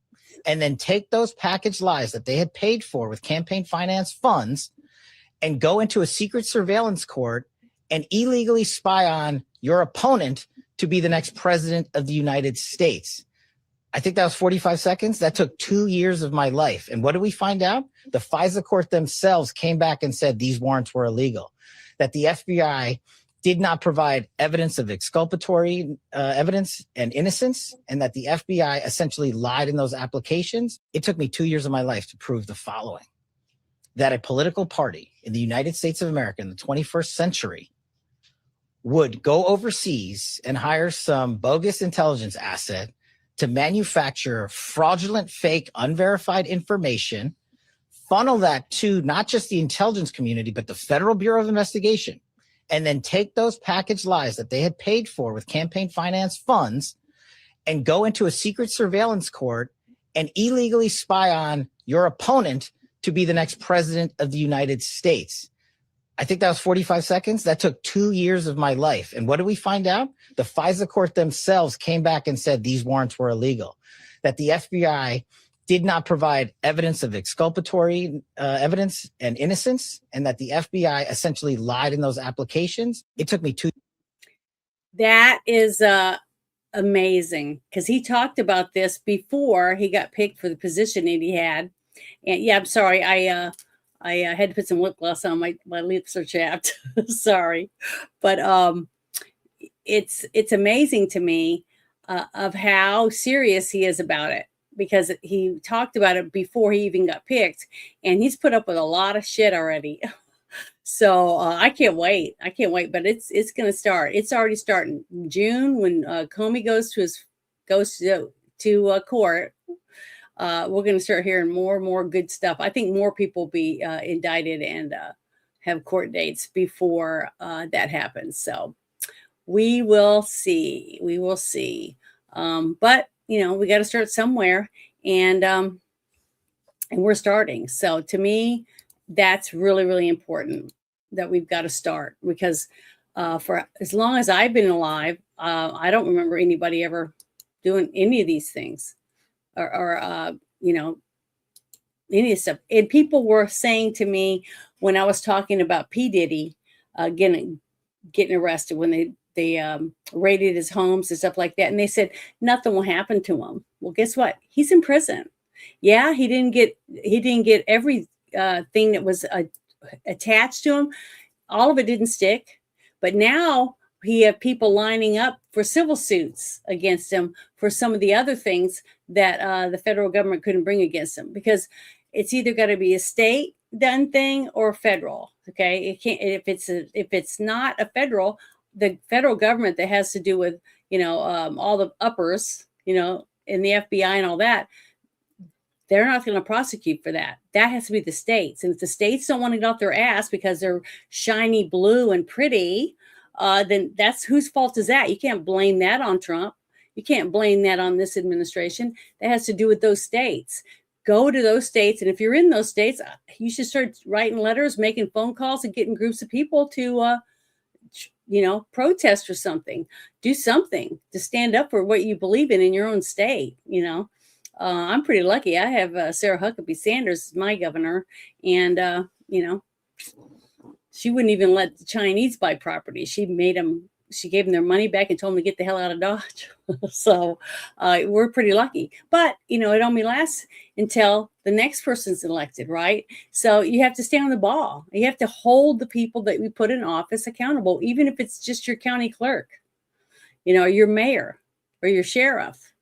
Speaker 17: and then take those packaged lies that they had paid for with campaign finance funds and go into a secret surveillance court and illegally spy on your opponent to be the next president of the United States. I think that was 45 seconds. That took 2 years of my life. And what did we find out? The FISA court themselves came back and said these warrants were illegal, that the FBI did not provide evidence of exculpatory evidence and innocence, and that the FBI essentially lied in those applications. It took me 2 years of my life to prove the following: that a political party in the United States of America in the 21st century would go overseas and hire some bogus intelligence asset to manufacture fraudulent, fake, unverified information, funnel that to not just the intelligence community, but the Federal Bureau of Investigation, and then take those packaged lies that they had paid for with campaign finance funds and go into a secret surveillance court and illegally spy on your opponent to be the next president of the United States. I think that was 45 seconds. That took 2 years of my life. And what did we find out? The FISA court themselves came back and said these warrants were illegal, that the FBI did not provide evidence of exculpatory evidence and innocence, and that the FBI essentially lied in those applications. It took me 2.
Speaker 3: That is amazing, because he talked about this before he got picked for the position that he had. And yeah, I'm sorry. I had to put some lip gloss on. My lips are chapped. Sorry. But it's amazing to me of how serious he is about it, because he talked about it before he even got picked, and he's put up with a lot of shit already. So I can't wait. But it's going to start. It's already starting in June when Comey goes to court. We're going to start hearing more and more good stuff. I think more people will be indicted and have court dates before that happens. So we will see. But, we got to start somewhere. And and we're starting. So to me, that's really, really important that we've got to start, because for as long as I've been alive, I don't remember anybody ever doing any of these things, or you know, any of this stuff. And people were saying to me when I was talking about P. Diddy getting arrested, when they raided his homes and stuff like that, and they said nothing will happen to him. Well, guess what? He's in prison. Yeah, he didn't get every thing that was attached to him. All of it didn't stick, but now he have people lining up for civil suits against him for some of the other things that the federal government couldn't bring against him, because it's either got to be a state done thing or federal. Okay, it can't, if it's not a federal, the federal government that has to do with all the uppers, in the FBI and all that, they're not going to prosecute for that. That has to be the states. And if the states don't want to get off their ass because they're shiny blue and pretty, then that's whose fault is that? You can't blame that on Trump. You can't blame that on this administration. That has to do with those states. Go to those states. And if you're in those states, you should start writing letters, making phone calls, and getting groups of people to, protest or something. Do something to stand up for what you believe in your own state, I'm pretty lucky. I have Sarah Huckabee Sanders as my governor, and she wouldn't even let the Chinese buy property. She gave them their money back and told them to get the hell out of Dodge. So we're pretty lucky. But it only lasts until the next person's elected, right? So you have to stay on the ball. You have to hold the people that we put in office accountable, even if it's just your county clerk, or your mayor, or your sheriff,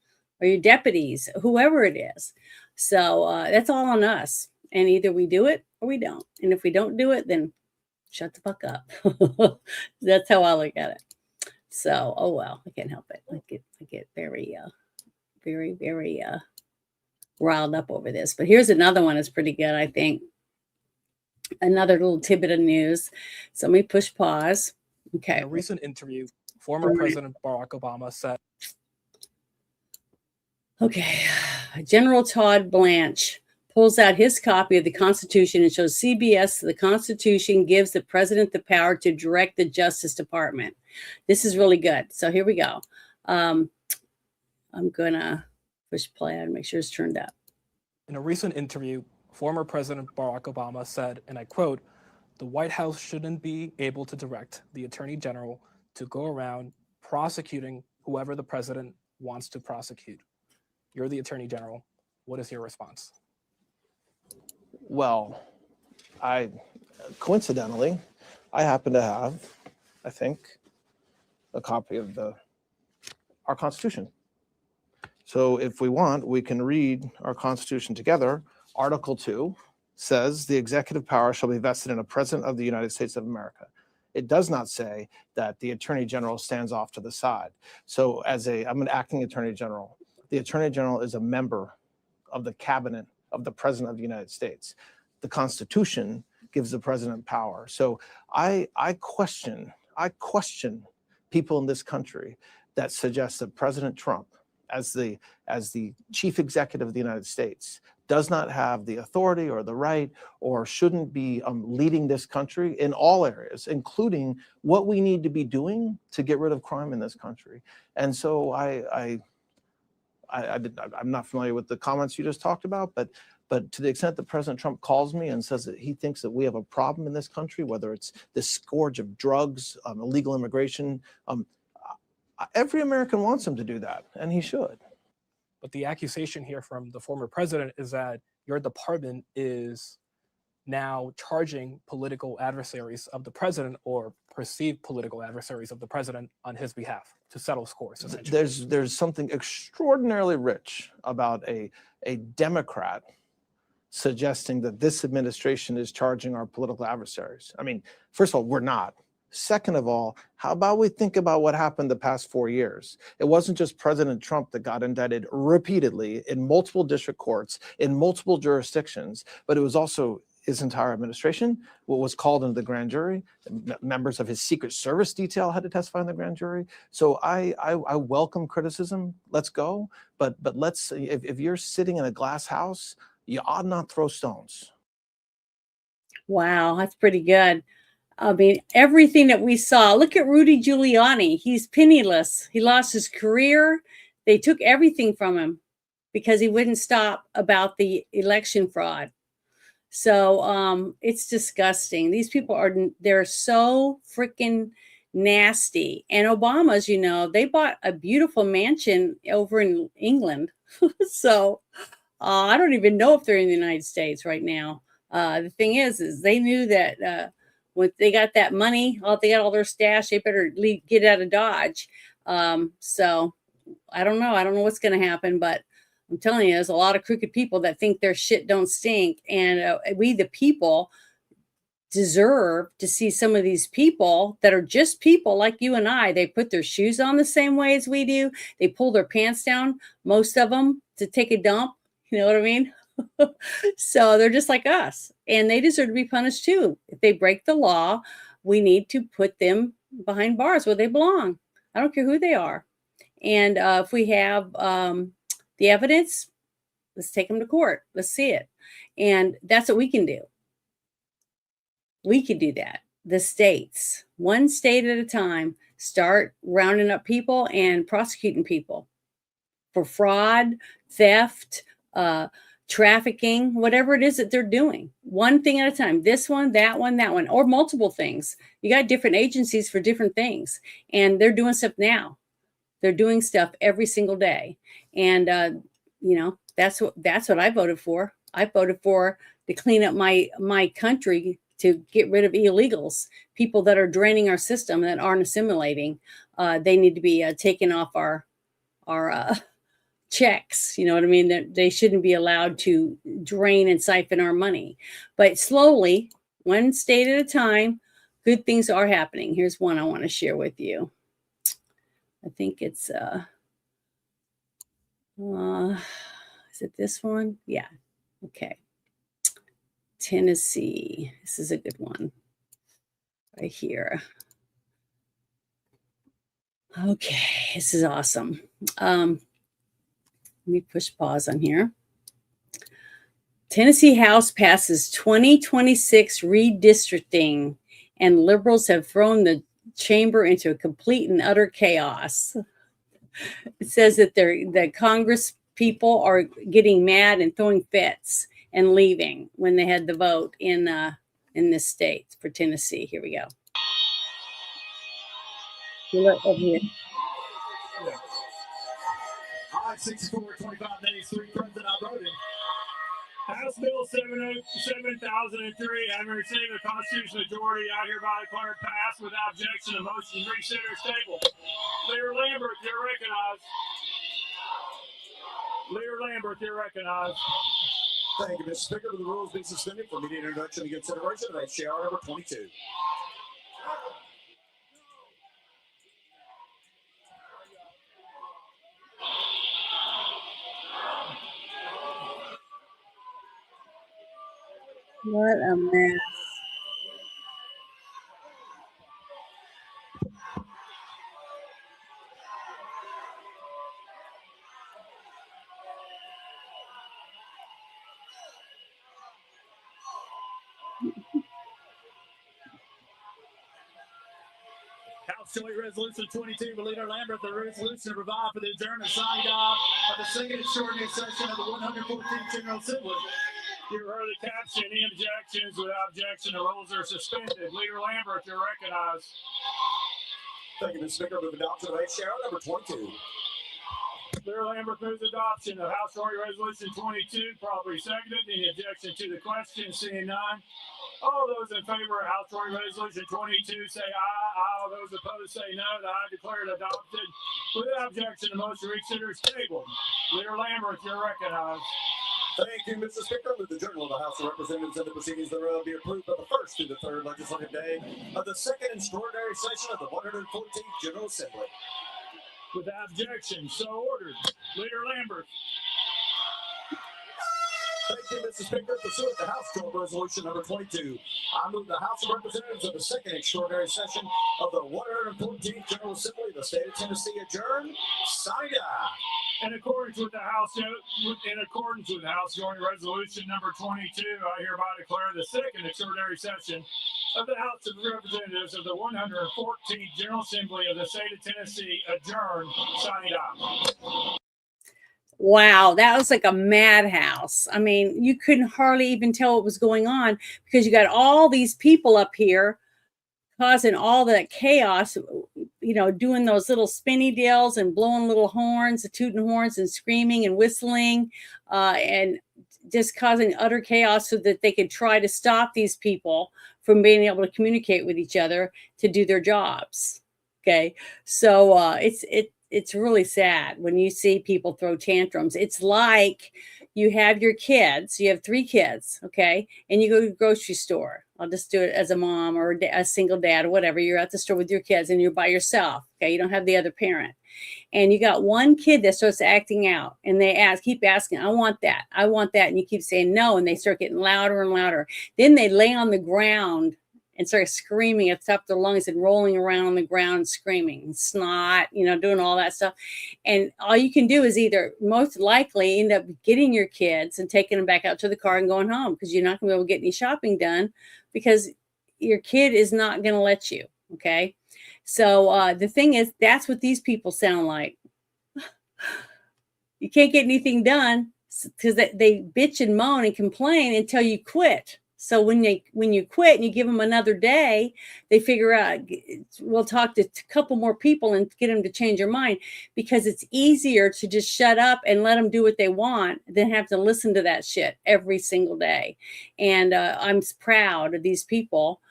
Speaker 3: or your deputies, whoever it is. So that's all on us. And either we do it or we don't. And if we don't do it, then shut the fuck up. That's how I look at it. So, oh well, I can't help it. I get very, very, very riled up over this. But here's another one that's pretty good, I think. Another little tidbit of news. So let me push pause. Okay.
Speaker 18: In a recent interview, former President Barack Obama said,
Speaker 3: okay, General Todd Blanche pulls out his copy of the Constitution and shows CBS the Constitution gives the president the power to direct the Justice Department. This is really good. So here we go. I'm going to push play and make sure it's turned up.
Speaker 18: In a recent interview, former President Barack Obama said, and I quote, "The White House shouldn't be able to direct the Attorney General to go around prosecuting whoever the president wants to prosecute." You're the Attorney General. What is your response?
Speaker 19: Well, coincidentally, I happen to have, I think, a copy of our Constitution. So if we want, we can read our Constitution together. Article 2 says the executive power shall be vested in a president of the United States of America. It does not say that the Attorney General stands off to the side. So I'm an acting Attorney General. The Attorney General is a member of the cabinet of the President of the United States. The Constitution gives the president power. So I question people in this country that suggest that President Trump, as the chief executive of the United States, does not have the authority or the right or shouldn't be leading this country in all areas, including what we need to be doing to get rid of crime in this country. And so I'm not familiar with the comments you just talked about, but to the extent that President Trump calls me and says that he thinks that we have a problem in this country, whether it's this scourge of drugs, illegal immigration, every American wants him to do that, and he should.
Speaker 18: But the accusation here from the former president is that your department is now charging political adversaries of the president or perceived political adversaries of the president on his behalf to settle scores, essentially.
Speaker 19: There's something extraordinarily rich about a Democrat suggesting that this administration is charging our political adversaries. I mean, first of all, we're not. Second of all, how about we think about what happened the past 4 years? It wasn't just President Trump that got indicted repeatedly in multiple district courts, in multiple jurisdictions, but it was also his entire administration, what was called into the grand jury. Members of his Secret Service detail had to testify in the grand jury. So I welcome criticism. Let's go. But let's, if you're sitting in a glass house you ought not throw stones.
Speaker 3: Wow, that's pretty good. I mean, everything that we saw. Look at Rudy Giuliani. He's penniless. He lost his career. They took everything from him because he wouldn't stop about the election fraud. So it's disgusting. These people they're so freaking nasty. And Obama's, they bought a beautiful mansion over in England. So I don't even know if they're in the United States right now. The thing is they knew that when they got that money, they got all their stash, they better get out of Dodge. So I don't know. I don't know what's going to happen, but I'm telling you, there's a lot of crooked people that think their shit don't stink. And we, the people, deserve to see some of these people that are just people like you and I. They put their shoes on the same way as we do. They pull their pants down, most of them, to take a dump. You know what I mean? So they're just like us, and they deserve to be punished too. If they break the law, we need to put them behind bars where they belong. I don't care who they are. And if we have the evidence, let's take them to court. Let's see it. And that's what we can do. We could do that. The states, one state at a time, start rounding up people and prosecuting people for fraud, theft, trafficking, whatever it is that they're doing. One thing at a time. This one, that one, or multiple things. You got different agencies for different things, and they're doing stuff now. They're doing stuff every single day. And, that's what I voted for. I voted for to clean up my country, to get rid of illegals, people that are draining our system, that aren't assimilating. They need to be taken off our checks. You know what I mean? They shouldn't be allowed to drain and siphon our money. But slowly, one state at a time, good things are happening. Here's one I want to share with you. I think it's is it this one? Yeah. Okay. Tennessee. This is a good one right here. Okay, this is awesome. Let me push pause on here. Tennessee House passes 2026 redistricting, and liberals have thrown the chamber into a complete and utter chaos. It says that the Congress people are getting mad and throwing fits and leaving when they had the vote in this state for Tennessee. Here we go. Look over here.
Speaker 20: All right, 64-25 days, 3 president outvoted. House Bill 7003, having received a constitutional majority, I hereby declare passed without objection. The motion to reconsider is tabled. Leader Lambert, you're recognized. Leader Lambert, you're recognized.
Speaker 21: Thank you, Mr. Speaker. Will the rules be suspended for immediate introduction and consideration of HJR number 22?
Speaker 3: What a mess.
Speaker 20: House Joint Resolution 22, by Leader Lambert, the resolution to provide for the adjournment signed off of the second extraordinary session of the 114th General Assembly. You heard the caption. Any objections? Without objection, the rules are suspended. Leader Lambert, you're recognized.
Speaker 21: Thank you, Mr. Speaker. Move adoption of HJR number 22.
Speaker 20: Leader Lambert moves adoption of House Joint Resolution 22, properly seconded. Any objection to the question? Seeing none. All those in favor of House Joint Resolution 22 say aye. All those opposed say no. The aye declared adopted. Without objection, the motion to reconsider is tabled. Leader Lambert, you're recognized.
Speaker 21: Thank you, Mr. Speaker. With the Journal of the House of Representatives and the proceedings thereof be approved by the first through the third legislative day of the second extraordinary session of the 114th General Assembly.
Speaker 20: Without objection, so ordered. Leader Lambert.
Speaker 21: Thank you, Mr. Speaker. Pursuant to House Joint Resolution number 22, I move the House of Representatives of the second extraordinary session of the 114th General Assembly of the state of Tennessee adjourn. Signed.
Speaker 20: In accordance with House Joint Resolution number 22, I hereby declare the second extraordinary session of the House of Representatives of the 114th General Assembly of the State of Tennessee adjourned. Signing off.
Speaker 3: Wow, that was like a madhouse. I mean, you couldn't hardly even tell what was going on because you got all these people up here causing all that chaos, doing those little spinny deals and blowing little horns, tooting horns and screaming and whistling, and just causing utter chaos so that they could try to stop these people from being able to communicate with each other to do their jobs. Okay. So it's really sad when you see people throw tantrums. It's like you have your kids, you have 3 kids, okay, and you go to the grocery store. I'll just do it as a mom or a single dad or whatever. You're at the store with your kids and you're by yourself, okay, you don't have the other parent. And you got one kid that starts acting out and they keep asking, I want that. And you keep saying no. And they start getting louder and louder. Then they lay on the ground and start screaming at the top of their lungs and rolling around on the ground, screaming, snot, doing all that stuff. And all you can do is either most likely end up getting your kids and taking them back out to the car and going home because you're not going to be able to get any shopping done because your kid is not going to let you. Okay. So the thing is, that's what these people sound like. You can't get anything done because they bitch and moan and complain until you quit. So when you quit and you give them another day, they figure out, we'll talk to a couple more people and get them to change their mind, because it's easier to just shut up and let them do what they want than have to listen to that shit every single day. And I'm proud of these people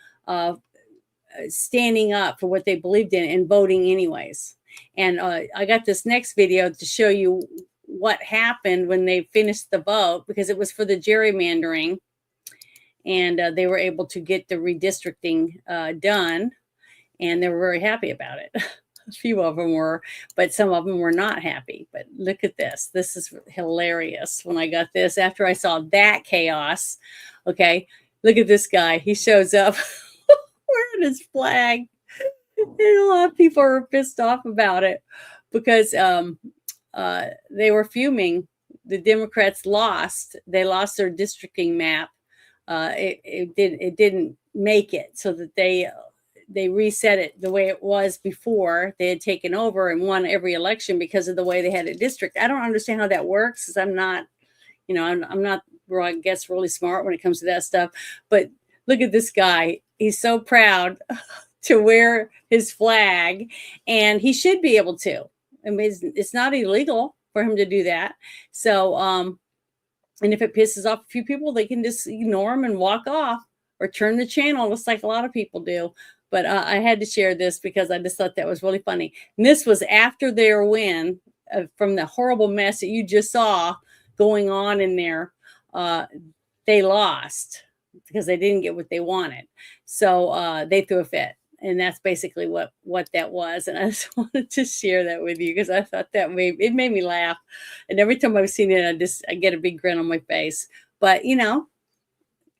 Speaker 3: standing up for what they believed in and voting anyways. And I got this next video to show you what happened when they finished the vote, because it was for the gerrymandering. And they were able to get the redistricting done, and they were very happy about it. A few of them were, but some of them were not happy. But look at this. This is hilarious. When I got this, after I saw that chaos, okay, look at this guy. He shows up wearing his flag. And a lot of people are pissed off about it because they were fuming. The Democrats lost. They lost their districting map. It didn't make it, so that they reset it the way it was before. They had taken over and won every election because of the way they had a district. I don't understand how that works, because I'm not, I'm not, I guess, really smart when it comes to that stuff. But look at this guy. He's so proud to wear his flag, and he should be able to. I mean, it's not illegal for him to do that. So, and if it pisses off a few people, they can just ignore them and walk off or turn the channel, just like a lot of people do. But I had to share this because I just thought that was really funny. And this was after their win from the horrible mess that you just saw going on in there. They lost because they didn't get what they wanted. So they threw a fit. And that's basically what that was. And I just wanted to share that with you because I thought it made me laugh. And every time I've seen it, I get a big grin on my face. But,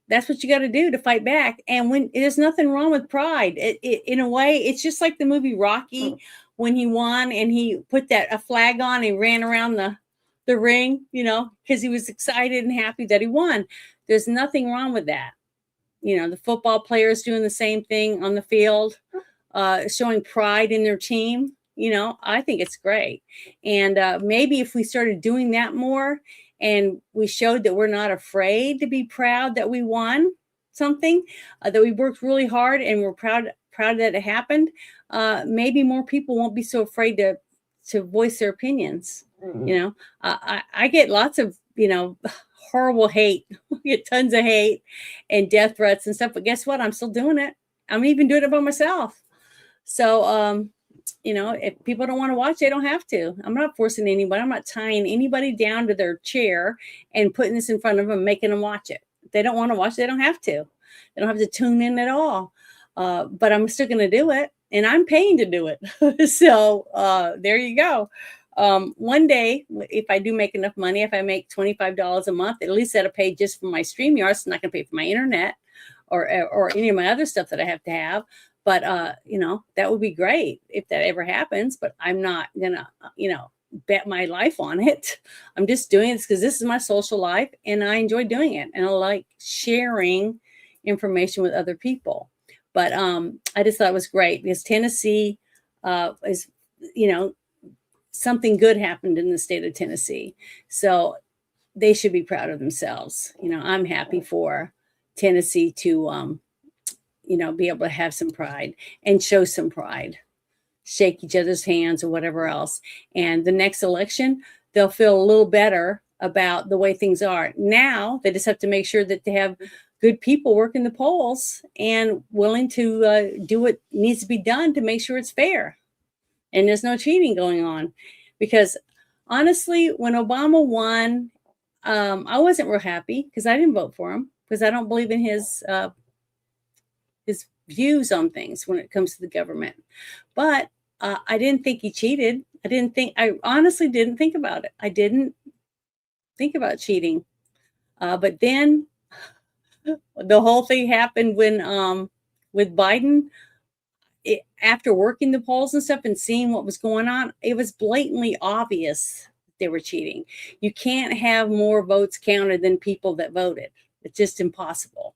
Speaker 3: that's what you got to do to fight back. And when there's nothing wrong with pride, in a way, it's just like the movie Rocky, when he won and he put a flag on and ran around the ring, because he was excited and happy that he won. There's nothing wrong with that. The football players doing the same thing on the field, showing pride in their team. I think it's great. And maybe if we started doing that more and we showed that we're not afraid to be proud that we won something, that we worked really hard and we're proud that it happened, maybe more people won't be so afraid to voice their opinions. Mm-hmm. I get lots of, horrible hate. We get tons of hate and death threats and stuff, but guess what? I'm still doing it. I'm even doing it by myself. So, if people don't want to watch, they don't have to. I'm not forcing anybody. I'm not tying anybody down to their chair and putting this in front of them, making them watch it. If they don't want to watch, they don't have to. They don't have to tune in at all. But I'm still going to do it, and I'm paying to do it. So there you go. One day, if I do make enough money, if I make $25 a month, at least that'll pay just for my StreamYard. It's not going to pay for my internet or any of my other stuff that I have to have. But, that would be great if that ever happens. But I'm not going to, bet my life on it. I'm just doing this because this is my social life and I enjoy doing it. And I like sharing information with other people. But I just thought it was great because Tennessee is, you know, something good happened in the state of Tennessee. So they should be proud of themselves. You know, I'm happy for Tennessee to, you know, be able to have some pride and show some pride, shake each other's hands or whatever else. And the next election, they'll feel a little better about the way things are. Now they just have to make sure that they have good people working the polls and willing to do what needs to be done to make sure it's fair and there's no cheating going on. Because honestly, when Obama won, I wasn't real happy because I didn't vote for him because I don't believe in his views on things when it comes to the government. But I didn't think he cheated. I honestly didn't think about it. I didn't think about cheating. But then the whole thing happened when with Biden. After working the polls and stuff and seeing what was going on, it was blatantly obvious they were cheating. You can't have more votes counted than people that voted. It's just impossible.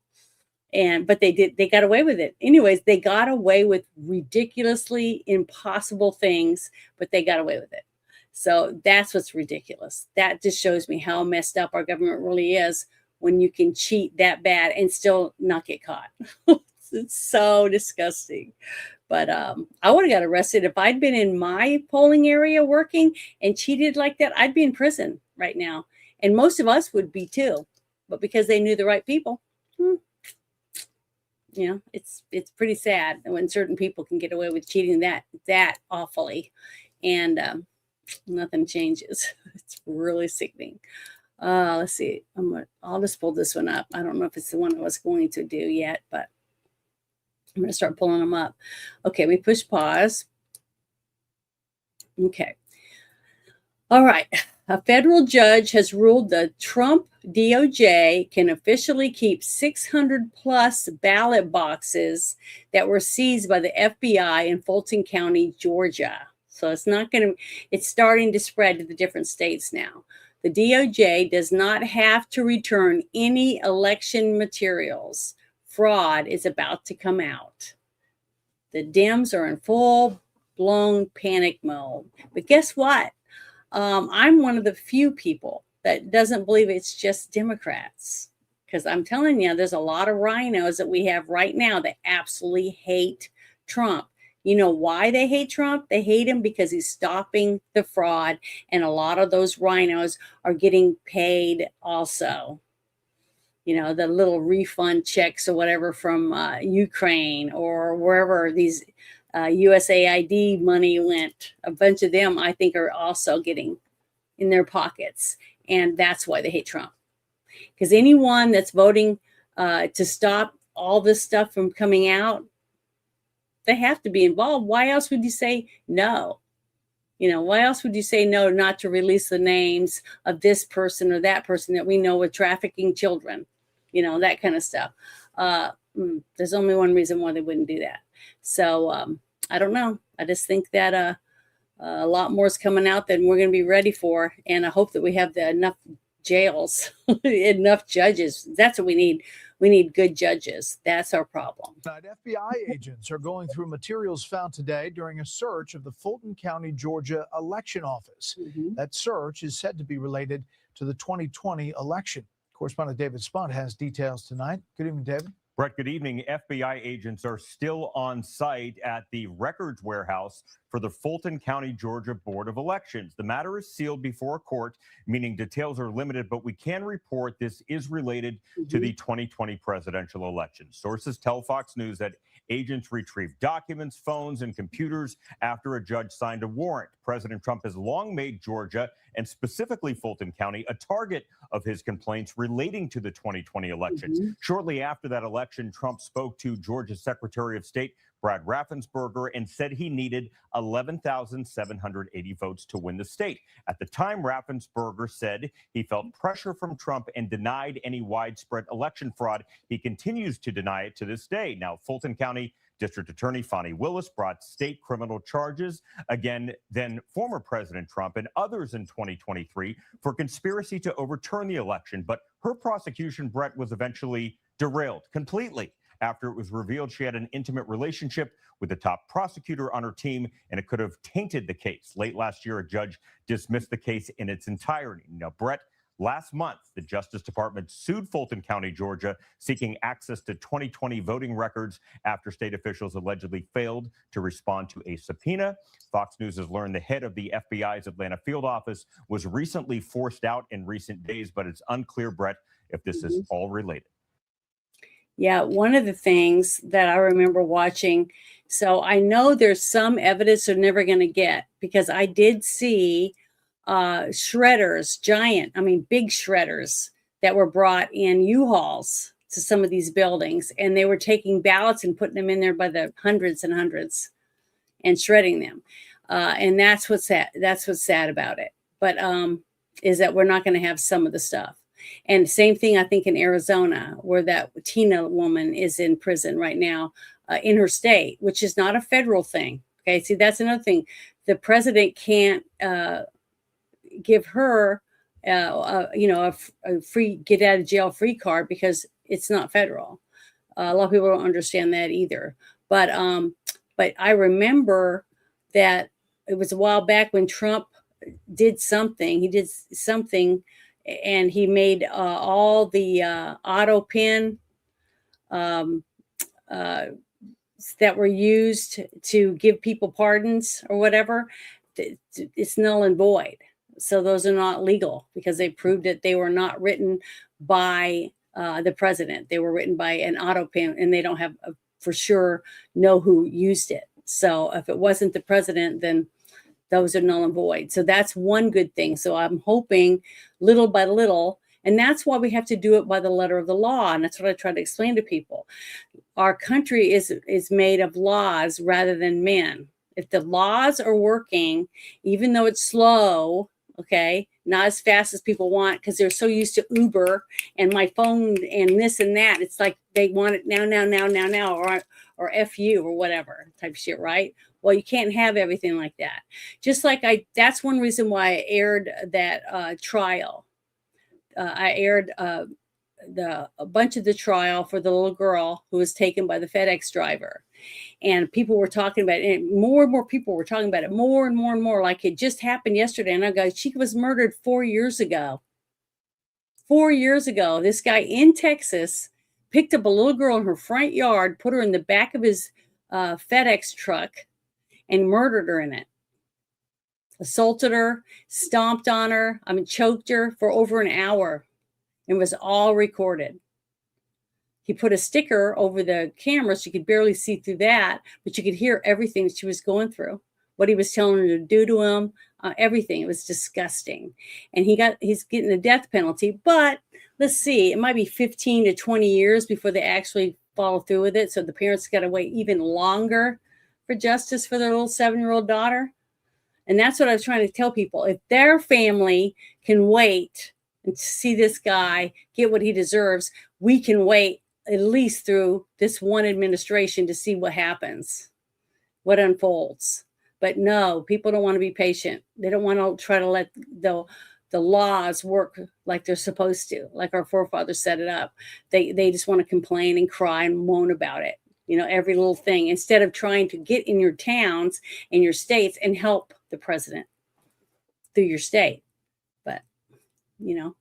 Speaker 3: But they got away with it. Anyways, they got away with ridiculously impossible things, but they got away with it. So that's what's ridiculous. That just shows me how messed up our government really is when you can cheat that bad and still not get caught. It's so disgusting. But I would have got arrested if I'd been in my polling area working and cheated like that. I'd be in prison right now. And most of us would be too. But because they knew the right people, you know, it's pretty sad when certain people can get away with cheating that awfully. And nothing changes. It's really sickening. Let's see. I'll just pull this one up. I don't know if it's the one I was going to do yet, but I'm going to start pulling them up. Okay, we push pause. Okay. All right. A federal judge has ruled the Trump DOJ can officially keep 600 plus ballot boxes that were seized by the FBI in Fulton County, Georgia. So it's starting to spread to the different states now. The DOJ does not have to return any election materials. Fraud is about to come out. The Dems are in full-blown panic mode. But guess what? I'm one of the few people that doesn't believe it's just Democrats. Because I'm telling you, there's a lot of rhinos that we have right now that absolutely hate Trump. You know why they hate Trump? They hate him because he's stopping the fraud. And a lot of those rhinos are getting paid also. You know, the little refund checks or whatever from Ukraine or wherever these USAID money went. A bunch of them, I think, are also getting in their pockets. And that's why they hate Trump. Because anyone that's voting to stop all this stuff from coming out, they have to be involved. Why else would you say no? You know, why else would you say no not to release the names of this person or that person that we know were trafficking children? You know, that kind of stuff. There's only one reason why they wouldn't do that. So I don't know. I just think that a lot more is coming out than we're going to be ready for. And I hope that we have enough jails, enough judges. That's what we need. We need good judges. That's our problem.
Speaker 1: FBI agents are going through materials found today during a search of the Fulton County, Georgia election office. That search is said to be related to the 2020 election. Correspondent David Spunt has details tonight. Good evening, David.
Speaker 22: Brett, good evening. FBI agents are still on site at the records warehouse for the Fulton County, Georgia Board of Elections. The matter is sealed before a court, meaning details are limited, but we can report this is related to the 2020 presidential election. Sources tell Fox News that agents retrieved documents, phones, and computers after a judge signed a warrant. President Trump has long made Georgia, and specifically Fulton County, a target of his complaints relating to the 2020 elections. Shortly after that election, Trump spoke to Georgia's Secretary of State, Brad Raffensperger, and said he needed 11,780 votes to win the state. At the time, Raffensperger said he felt pressure from Trump and denied any widespread election fraud. He continues to deny it to this day. Now, Fulton County District Attorney Fani Willis brought state criminal charges against then former President Trump and others in 2023 for conspiracy to overturn the election. But her prosecution, Brett, was eventually derailed completely after it was revealed she had an intimate relationship with the top prosecutor on her team, and it could have tainted the case. Late last year, a judge dismissed the case in its entirety. Now, Brett, last month, the Justice Department sued Fulton County, Georgia, seeking access to 2020 voting records after state officials allegedly failed to respond to a subpoena. Fox News has learned the head of the FBI's Atlanta field office was recently forced out in recent days, but it's unclear, Brett, if this is all related.
Speaker 3: Yeah, one of the things that I remember watching, so I know there's some evidence they're never going to get, because I did see shredders, big shredders that were brought in U-Hauls to some of these buildings, and they were taking ballots and putting them in there by the hundreds and hundreds and shredding them. And that's what's sad. That's what's sad about it. But is that we're not going to have some of the stuff. And same thing, I think, in Arizona, where that Tina woman is in prison right now in her state, which is not a federal thing. Okay, see, that's another thing. The president can't give her, a free get out of jail free card because it's not federal. A lot of people don't understand that either. But I remember that it was a while back when Trump did something. He did something, and he made all the auto pin that were used to give people pardons or whatever. It's null and void. So those are not legal because they proved that they were not written by the president. They were written by an auto pin, and they don't have for sure know who used it. So if it wasn't the president, then those are null and void. So that's one good thing. So I'm hoping little by little, and that's why we have to do it by the letter of the law. And that's what I try to explain to people. Our country is made of laws rather than men. If the laws are working, even though it's slow, okay, not as fast as people want, because they're so used to Uber and my phone and this and that. It's like they want it now, or F you or whatever type of shit, right? Well, you can't have everything like that. Just like that's one reason why I aired that trial. I aired a bunch of the trial for the little girl who was taken by the FedEx driver. And people were talking about it, and more people were talking about it, more and more, like it just happened yesterday. And I go, she was murdered 4 years ago. 4 years ago, this guy in Texas picked up a little girl in her front yard, put her in the back of his FedEx truck, and murdered her in it. Assaulted her, stomped on her, choked her for over an hour. It was all recorded. He put a sticker over the camera so you could barely see through that, but you could hear everything she was going through, what he was telling her to do to him, everything. It was disgusting. And he's getting a death penalty, but let's see, it might be 15 to 20 years before they actually follow through with it. So the parents got to wait even longer for justice for their little 7-year-old daughter. And that's what I was trying to tell people. If their family can wait and see this guy get what he deserves, we can wait at least through this one administration to see what happens, what unfolds. But no, people don't want to be patient. They don't want to try to let the laws work like they're supposed to, like our forefathers set it up. They just want to complain and cry and moan about it. Every little thing, instead of trying to get in your towns and your states and help the president through your state. But,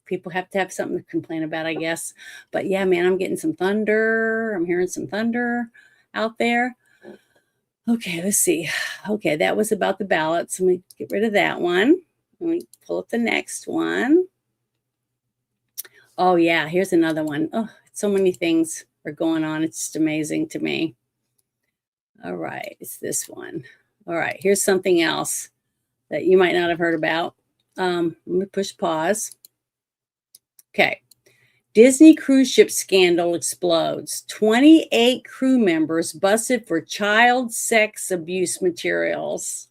Speaker 3: people have to have something to complain about, I guess. But yeah, man, I'm getting some thunder. I'm hearing some thunder out there. Okay, let's see. Okay, that was about the ballots. Let me get rid of that one. Let me pull up the next one. Oh, yeah, here's another one. Oh, so many things are going on. It's just amazing to me. All right, it's this one. All right, here's something else that you might not have heard about. Let me push pause. Okay. Disney cruise ship scandal explodes. 28 crew members busted for child sex abuse materials.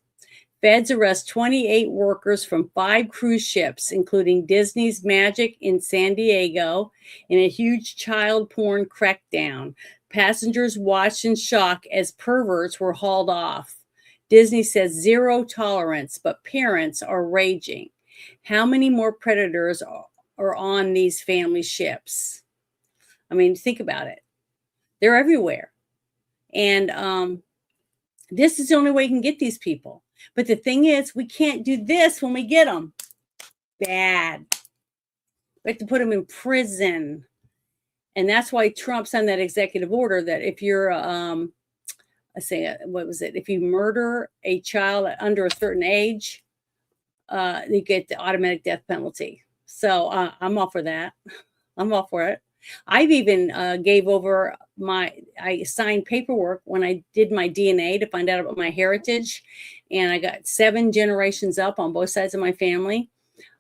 Speaker 3: Feds arrest 28 workers from 5 cruise ships, including Disney's Magic in San Diego, in a huge child porn crackdown. Passengers watched in shock as perverts were hauled off. Disney says zero tolerance, but parents are raging. How many more predators are on these family ships? I mean, think about it. They're everywhere. And this is the only way you can get these people. But the thing is, we can't do this when we get them. Bad. We have to put them in prison. And that's why Trump signed that executive order that if you're, if you murder a child under a certain age, you get the automatic death penalty. So I'm all for that. I'm all for it. I've even I signed paperwork when I did my DNA to find out about my heritage. And I got 7 generations up on both sides of my family.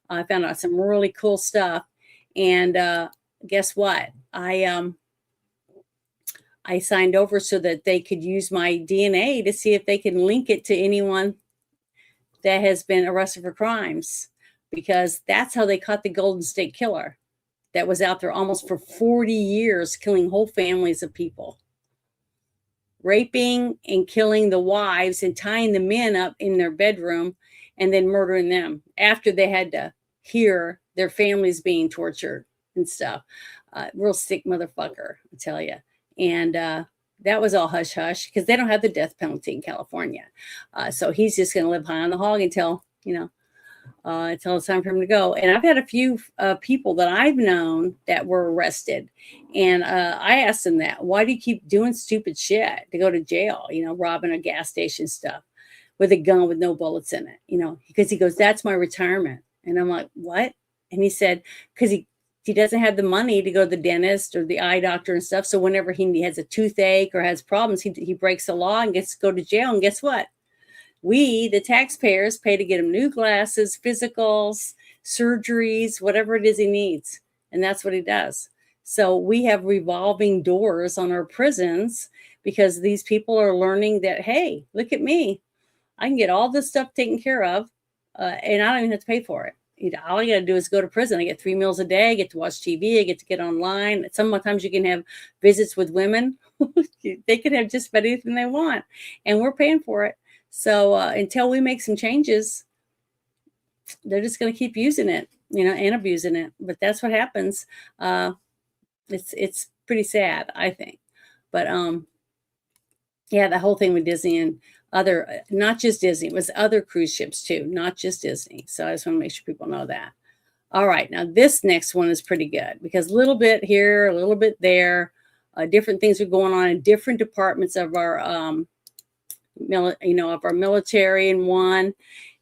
Speaker 3: I found out some really cool stuff. And guess what? I signed over so that they could use my DNA to see if they can link it to anyone that has been arrested for crimes, because that's how they caught the Golden State Killer that was out there almost for 40 years, killing whole families of people, raping and killing the wives and tying the men up in their bedroom and then murdering them after they had to hear their families being tortured and stuff. Real sick motherfucker, I tell you. And that was all hush hush because they don't have the death penalty in California. So he's just going to live high on the hog until it's time for him to go. And I've had a few people that I've known that were arrested. And I asked them that, why do you keep doing stupid shit to go to jail, robbing a gas station stuff with a gun with no bullets in it, because he goes, that's my retirement. And I'm like, what? And he said, because he doesn't have the money to go to the dentist or the eye doctor and stuff. So whenever he has a toothache or has problems, he breaks the law and gets to go to jail. And guess what? We, the taxpayers, pay to get him new glasses, physicals, surgeries, whatever it is he needs. And that's what he does. So we have revolving doors on our prisons because these people are learning that, hey, look at me. I can get all this stuff taken care of, and I don't even have to pay for it. All I got to do is go to prison. I get 3 meals a day. I get to watch TV. I get to get online. Sometimes you can have visits with women. They can have just about anything they want, and we're paying for it. So until we make some changes, they're just going to keep using it, and abusing it. But that's what happens. It's pretty sad, I think. But yeah, the whole thing with Disney and other, not just Disney, it was other cruise ships too, not just Disney. So I just want to make sure people know that. All right, now this next one is pretty good because a little bit here, a little bit there, different things are going on in different departments of our, of our military in one,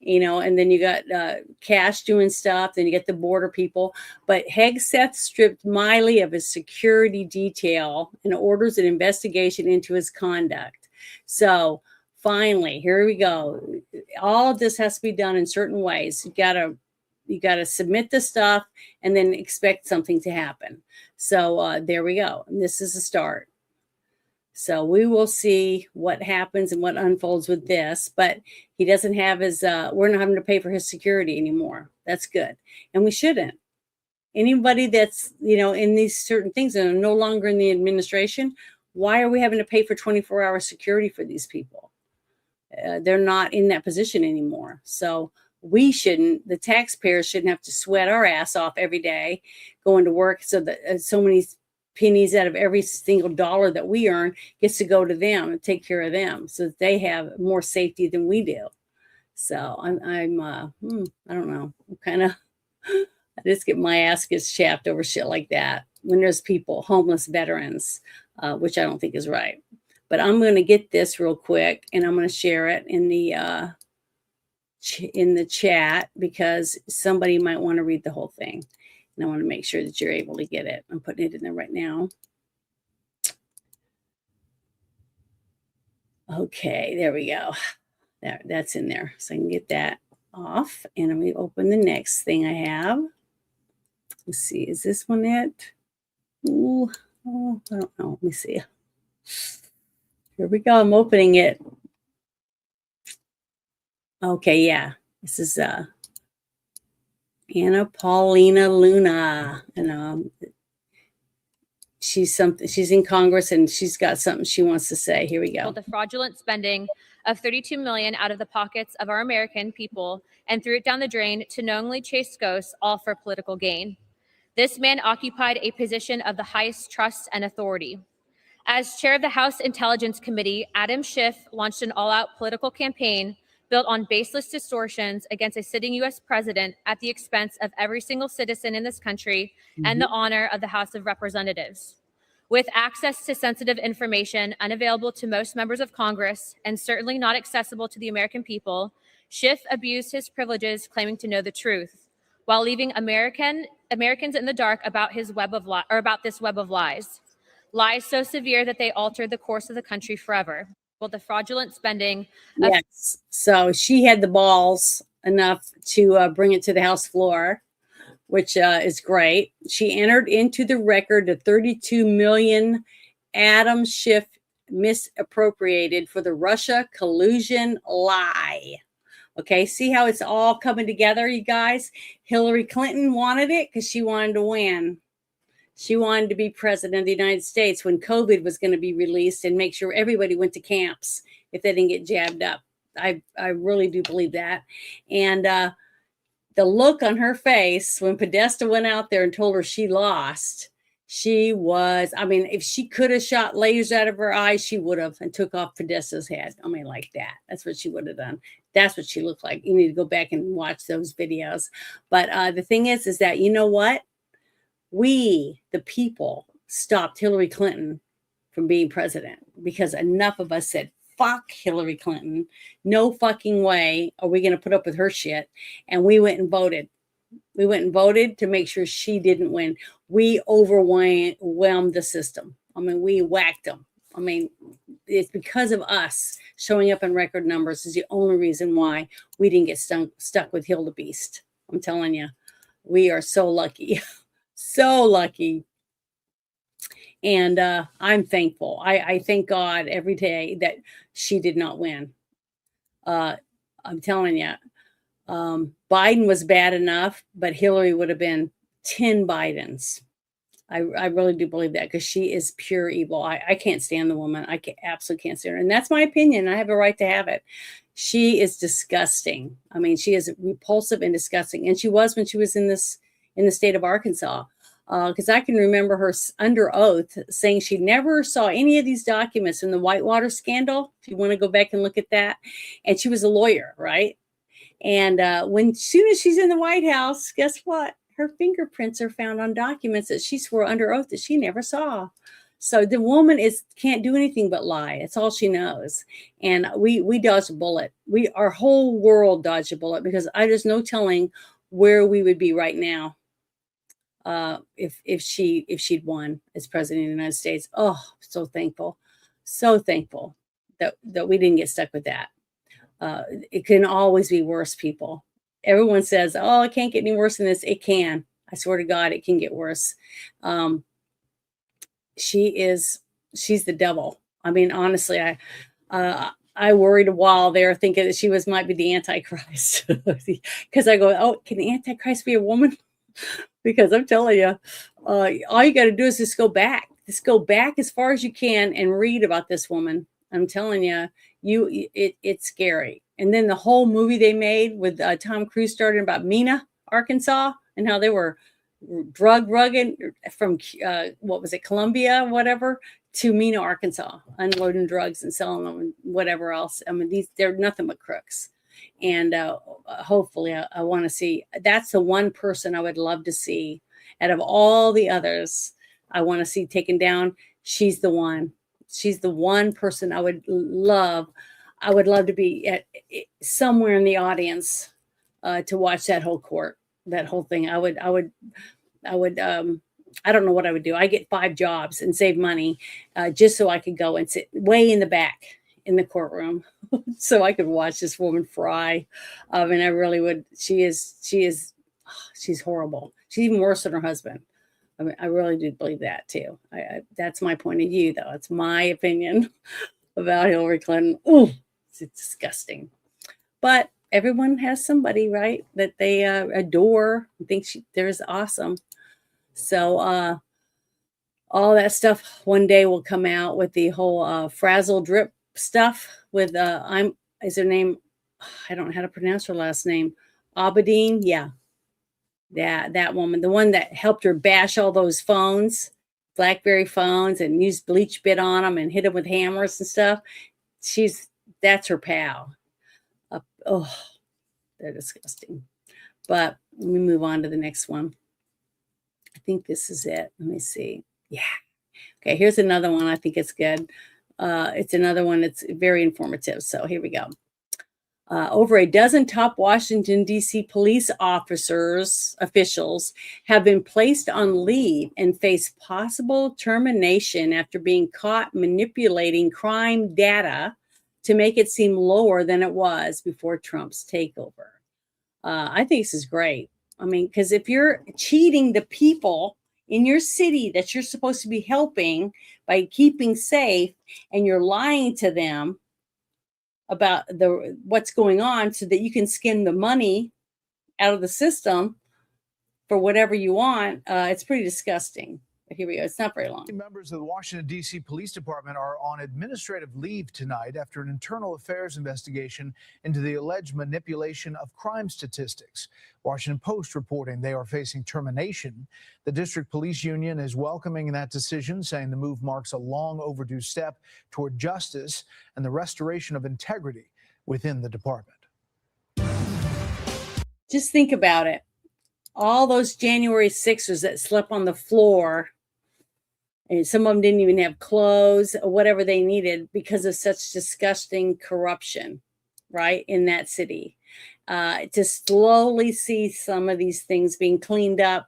Speaker 3: and then you got Cash doing stuff, then you get the border people. But Hegseth stripped Miley of his security detail and orders an investigation into his conduct. So finally, here we go. All of this has to be done in certain ways. You gotta submit the stuff and then expect something to happen. So there we go. And this is a start. So we will see what happens and what unfolds with this. But he doesn't have his, we're not having to pay for his security anymore. That's good. And we shouldn't. Anybody that's, in these certain things and are no longer in the administration, why are we having to pay for 24-hour security for these people? They're not in that position anymore. So we shouldn't, the taxpayers shouldn't have to sweat our ass off every day going to work so that so many pennies out of every single dollar that we earn gets to go to them and take care of them so that they have more safety than we do. So I don't know. I just get my ass gets chapped over shit like that when there's people, homeless veterans, which I don't think is right. But I'm going to get this real quick and I'm going to share it in the chat because somebody might want to read the whole thing. And I want to make sure that you're able to get it. I'm putting it in there right now. Okay, there we go. That's in there. So I can get that off. And I'm going to open the next thing I have. Let's see. Is this one it? Ooh, I don't know. Let me see. Here we go. I'm opening it. Okay, yeah. This is Anna Paulina Luna. And she's in Congress and she's got something she wants to say. Here we go.
Speaker 2: The fraudulent spending of $32 million out of the pockets of our American people and threw it down the drain to knowingly chase ghosts, all for political gain. This man occupied a position of the highest trust and authority. As chair of the House Intelligence Committee, Adam Schiff launched an all-out political campaign built on baseless distortions against a sitting U.S. president at the expense of every single citizen in this country and the honor of the House of Representatives. With access to sensitive information unavailable to most members of Congress and certainly not accessible to the American people, Schiff abused his privileges, claiming to know the truth, while leaving Americans in the dark about his about this web of lies. Lies so severe that they altered the course of the country forever. Well, the fraudulent spending.
Speaker 3: Yes. So she had the balls enough to bring it to the House floor, which is great. She entered into the record the 32 million Adam Schiff misappropriated for the Russia collusion lie. Okay, see how it's all coming together, you guys? Hillary Clinton wanted it because she wanted to win. She wanted to be president of the United States when COVID was going to be released and make sure everybody went to camps if they didn't get jabbed up. I really do believe that. And the look on her face when Podesta went out there and told her she lost, she was, I mean, if she could have shot lasers out of her eyes, she would have, and took off Podesta's head. I mean, like that. That's what she would have done. That's what she looked like. You need to go back and watch those videos. But the thing is that, you know what? We, the people, stopped Hillary Clinton from being president because enough of us said, fuck Hillary Clinton. No fucking way are we going to put up with her shit. And we went and voted. We went and voted to make sure she didn't win. We overwhelmed the system. I mean, we whacked them. I mean, it's because of us showing up in record numbers is the only reason why we didn't get stuck with Hilda Beast. I'm telling you, we are so lucky. So lucky. And I'm thankful. I thank God every day that she did not win. I'm telling you, Biden was bad enough, but Hillary would have been 10 Bidens. I really do believe that because she is pure evil. I can't stand the woman. I absolutely can't stand her. And that's my opinion. I have a right to have it. She is disgusting. I mean, she is repulsive and disgusting. And she was when she was in the state of Arkansas. Because I can remember her under oath saying she never saw any of these documents in the Whitewater scandal. If you want to go back and look at that. And she was a lawyer, right? And soon as she's in the White House, guess what? Her fingerprints are found on documents that she swore under oath that she never saw. So the woman can't do anything but lie. It's all she knows. And we dodged a bullet. Our whole world dodged a bullet because there's no telling where we would be right now. If she'd won as president of the United States. Oh, so thankful that we didn't get stuck with that. It can always be worse, people. Everyone says, oh, it can't get any worse than this. It can. I swear to God, it can get worse. She's the devil. I mean, honestly, I worried a while there thinking that she might be the Antichrist because I go, oh, can the Antichrist be a woman? Because I'm telling you, all you got to do is just go back as far as you can and read about this woman. I'm telling you, it's scary. And then the whole movie they made with Tom Cruise starting about Mena, Arkansas, and how they were drug rugging from Colombia, whatever, to Mena, Arkansas, unloading drugs and selling them and whatever else. I mean, they're nothing but crooks. And hopefully I want to see, that's the one person I would love to see out of all the others I want to see taken down. She's the one person I would love to be somewhere in the audience to watch that whole court, that whole thing. I would I don't know what I would do. I get 5 jobs and save money just so I could go and sit way in the back in the courtroom so I could watch this woman fry. And I really would. She's horrible. She's even worse than her husband. I mean, I really do believe that too. That's my point of view, though. It's my opinion about Hillary Clinton. Ooh, it's disgusting. But everyone has somebody, right, that they adore and think there's awesome. So, all that stuff one day will come out with the whole frazzle drip stuff with is her name, I don't know how to pronounce her last name, Abedin. Yeah, that woman, the one that helped her bash all those phones, BlackBerry phones, and used bleach bit on them and hit them with hammers and stuff. That's her pal. Oh, they're disgusting. But let me move on to the next one. I think this is it. Let me see. Yeah. Okay, here's another one. I think it's good. It's another one that's very informative. So here we go. Over a dozen top Washington, D.C. police officials have been placed on leave and face possible termination after being caught manipulating crime data to make it seem lower than it was before Trump's takeover. I think this is great. I mean, because if you're cheating the people in your city that you're supposed to be helping by keeping safe, and you're lying to them about what's going on so that you can skim the money out of the system for whatever you want, it's pretty disgusting. But here we go. It's not very long.
Speaker 1: Members of the Washington, D.C. Police Department are on administrative leave tonight after an internal affairs investigation into the alleged manipulation of crime statistics. Washington Post reporting they are facing termination. The district police union is welcoming that decision, saying the move marks a long overdue step toward justice and the restoration of integrity within the department.
Speaker 3: Just think about it. All those January 6ers that slept on the floor, and some of them didn't even have clothes or whatever they needed because of such disgusting corruption, right, in that city. To slowly see some of these things being cleaned up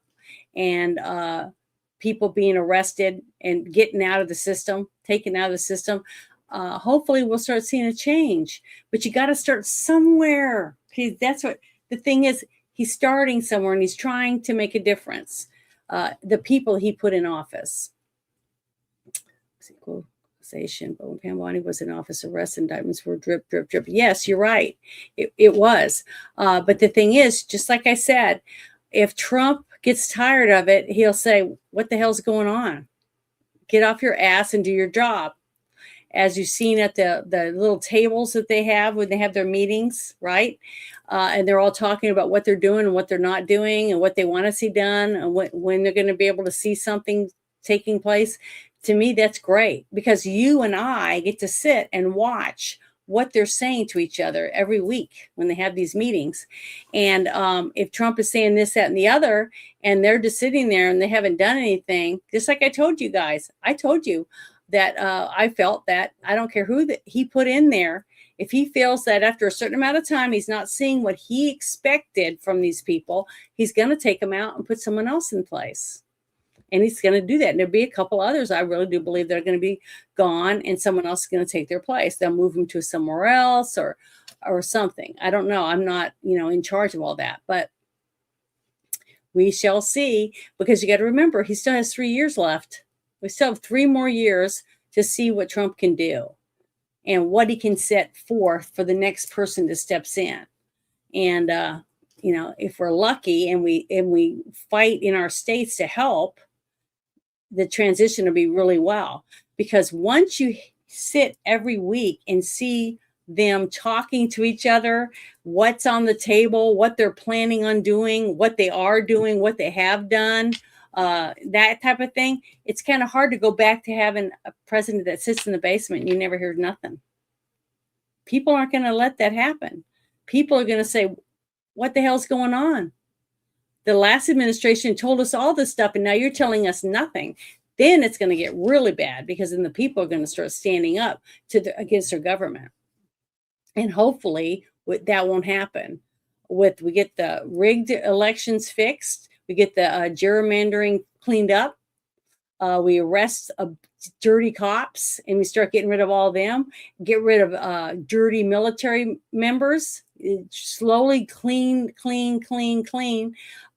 Speaker 3: and people being arrested and getting out of the system, taken out of the system, hopefully we'll start seeing a change. But you got to start somewhere. That's what the thing is. He's starting somewhere and he's trying to make a difference. The people he put in office. But when Pambani was in office, arrest indictments were drip, drip, drip. Yes, you're right. It was. But the thing is, just like I said, if Trump gets tired of it, he'll say, what the hell's going on? Get off your ass and do your job. As you've seen at the little tables that they have when they have their meetings, right? And they're all talking about what they're doing and what they're not doing and what they want to see done and when they're going to be able to see something taking place. To me, that's great because you and I get to sit and watch what they're saying to each other every week when they have these meetings. And if Trump is saying this, that, and the other, and they're just sitting there and they haven't done anything, just like I told you guys, I told you that I felt that I don't care who he put in there. If he feels that after a certain amount of time, he's not seeing what he expected from these people, he's going to take them out and put someone else in place. And he's going to do that. And there'll be a couple others. I really do believe they're going to be gone and someone else is going to take their place. They'll move them to somewhere else or something. I don't know. I'm not, in charge of all that, but we shall see, because you got to remember, he still has 3 years left. We still have 3 more years to see what Trump can do and what he can set forth for the next person that steps in. And, if we're lucky and we fight in our states to help, the transition will be really well. Because once you sit every week and see them talking to each other, what's on the table, what they're planning on doing, what they are doing, what they have done, that type of thing, it's kind of hard to go back to having a president that sits in the basement and you never heard nothing. People aren't going to let that happen. People are going to say, what the hell's going on? The last administration told us all this stuff and now you're telling us nothing. Then it's going to get really bad because then the people are going to start standing up against their government. And hopefully that won't happen. We get the rigged elections fixed. We get the gerrymandering cleaned up. We arrest dirty cops and we start getting rid of all of them. Get rid of dirty military members. Slowly clean.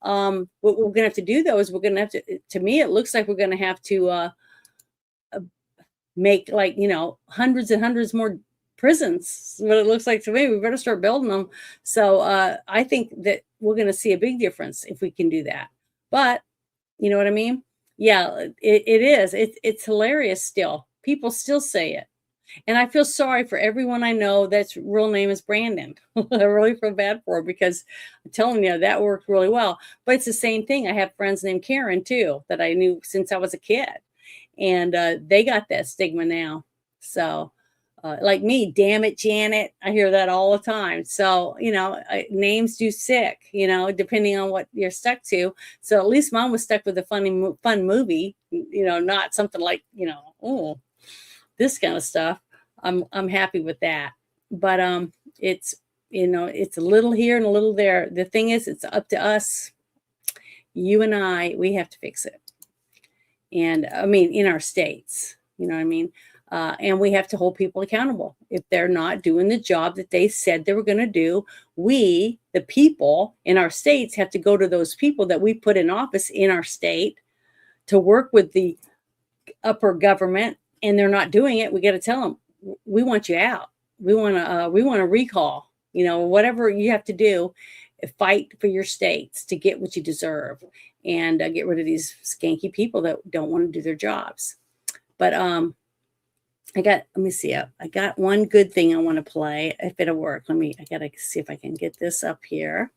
Speaker 3: What we're going to have to do, though, is we're going to have to me, it looks like we're going to have to make hundreds and hundreds more prisons. What it looks like to me, we better start building them. So I think that we're going to see a big difference if we can do that. But you know what I mean? Yeah, it is. It's hilarious still. People still say it. And I feel sorry for everyone I know that's real name is Brandon. I really feel bad for her because I'm telling you, that worked really well. But it's the same thing. I have friends named Karen too that I knew since I was a kid. And they got that stigma now. So like me, damn it, Janet. I hear that all the time. So, names do sick, depending on what you're stuck to. So at least mom was stuck with a fun movie, not something like, oh, this kind of stuff. I'm happy with that. But it's it's a little here and a little there. The thing is, it's up to us, you and I, we have to fix it. And I mean, in our states, you know what I mean? And we have to hold people accountable. If they're not doing the job that they said they were going to do, we, the people in our states, have to go to those people that we put in office in our state to work with the upper government, and they're not doing it. We got to tell them, we want you out. We want to recall, whatever you have to do, fight for your states to get what you deserve and get rid of these skanky people that don't want to do their jobs. But let me see. I got one good thing I want to play. If it'll work, I got to see if I can get this up here.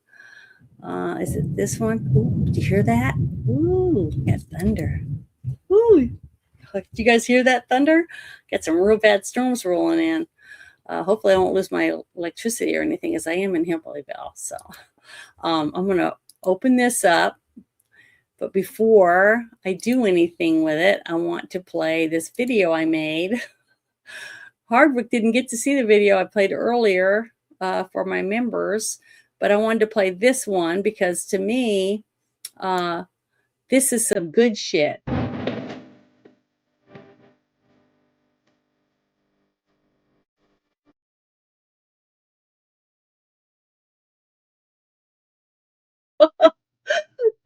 Speaker 3: Is it this one? Ooh, did you hear that? Ooh, got thunder. Ooh, did you guys hear that thunder? Got some real bad storms rolling in. Hopefully I won't lose my electricity or anything, as I am in Hillbillyville. So I'm going to open this up. But before I do anything with it, I want to play this video I made. Hardwick didn't get to see the video I played earlier for my members, but I wanted to play this one because to me, this is some good shit.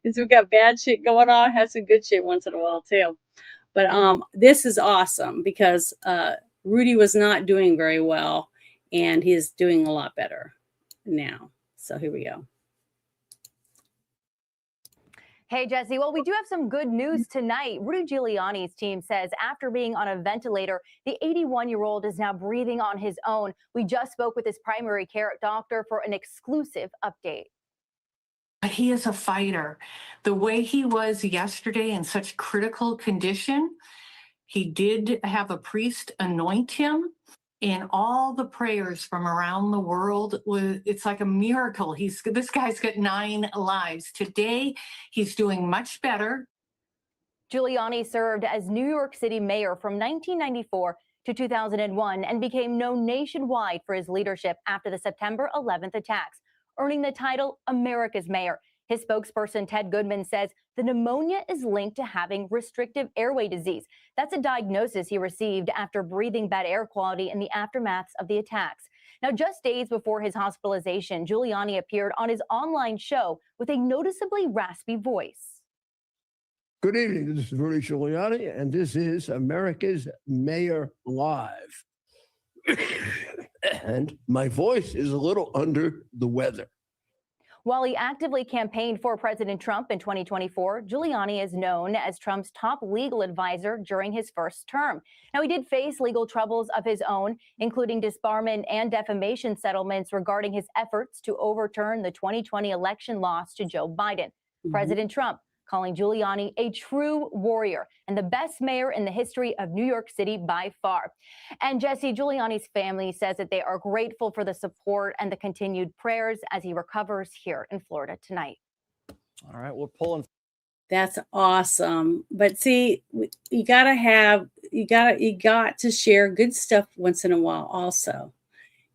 Speaker 3: Because we've got bad shit going on, has some good shit once in a while too. But this is awesome because Rudy was not doing very well, and he is doing a lot better now. So here we go.
Speaker 4: Hey, Jesse. Well, we do have some good news tonight. Rudy Giuliani's team says after being on a ventilator, the 81-year-old is now breathing on his own. We just spoke with his primary care doctor for an exclusive update.
Speaker 5: He is a fighter. The way he was yesterday in such critical condition, he did have a priest anoint him, and all the prayers from around the world, it's like a miracle. This guy's got 9 lives. Today, he's doing much better.
Speaker 4: Giuliani served as New York City mayor from 1994 to 2001 and became known nationwide for his leadership after the September 11th attacks, earning the title America's Mayor. His spokesperson, Ted Goodman, says the pneumonia is linked to having restrictive airway disease. That's a diagnosis he received after breathing bad air quality in the aftermaths of the attacks. Now, just days before his hospitalization, Giuliani appeared on his online show with a noticeably raspy voice.
Speaker 23: Good evening. This is Rudy Giuliani, and this is America's Mayor Live. And my voice is a little under the weather.
Speaker 4: While he actively campaigned for President Trump in 2024, Giuliani is known as Trump's top legal advisor during his first term. Now, he did face legal troubles of his own, including disbarment and defamation settlements regarding his efforts to overturn the 2020 election loss to Joe Biden. President Trump calling Giuliani a true warrior and the best mayor in the history of New York City by far. And Jesse, Giuliani's family says that they are grateful for the support and the continued prayers as he recovers here in Florida tonight.
Speaker 9: All right, we're pulling.
Speaker 3: That's awesome. But see, you got to share good stuff once in a while also.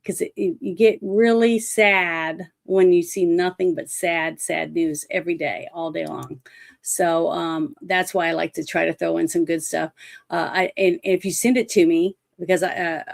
Speaker 3: Because you get really sad when you see nothing but sad news every day, all day long. So that's why I like to try to throw in some good stuff. And if you send it to me, because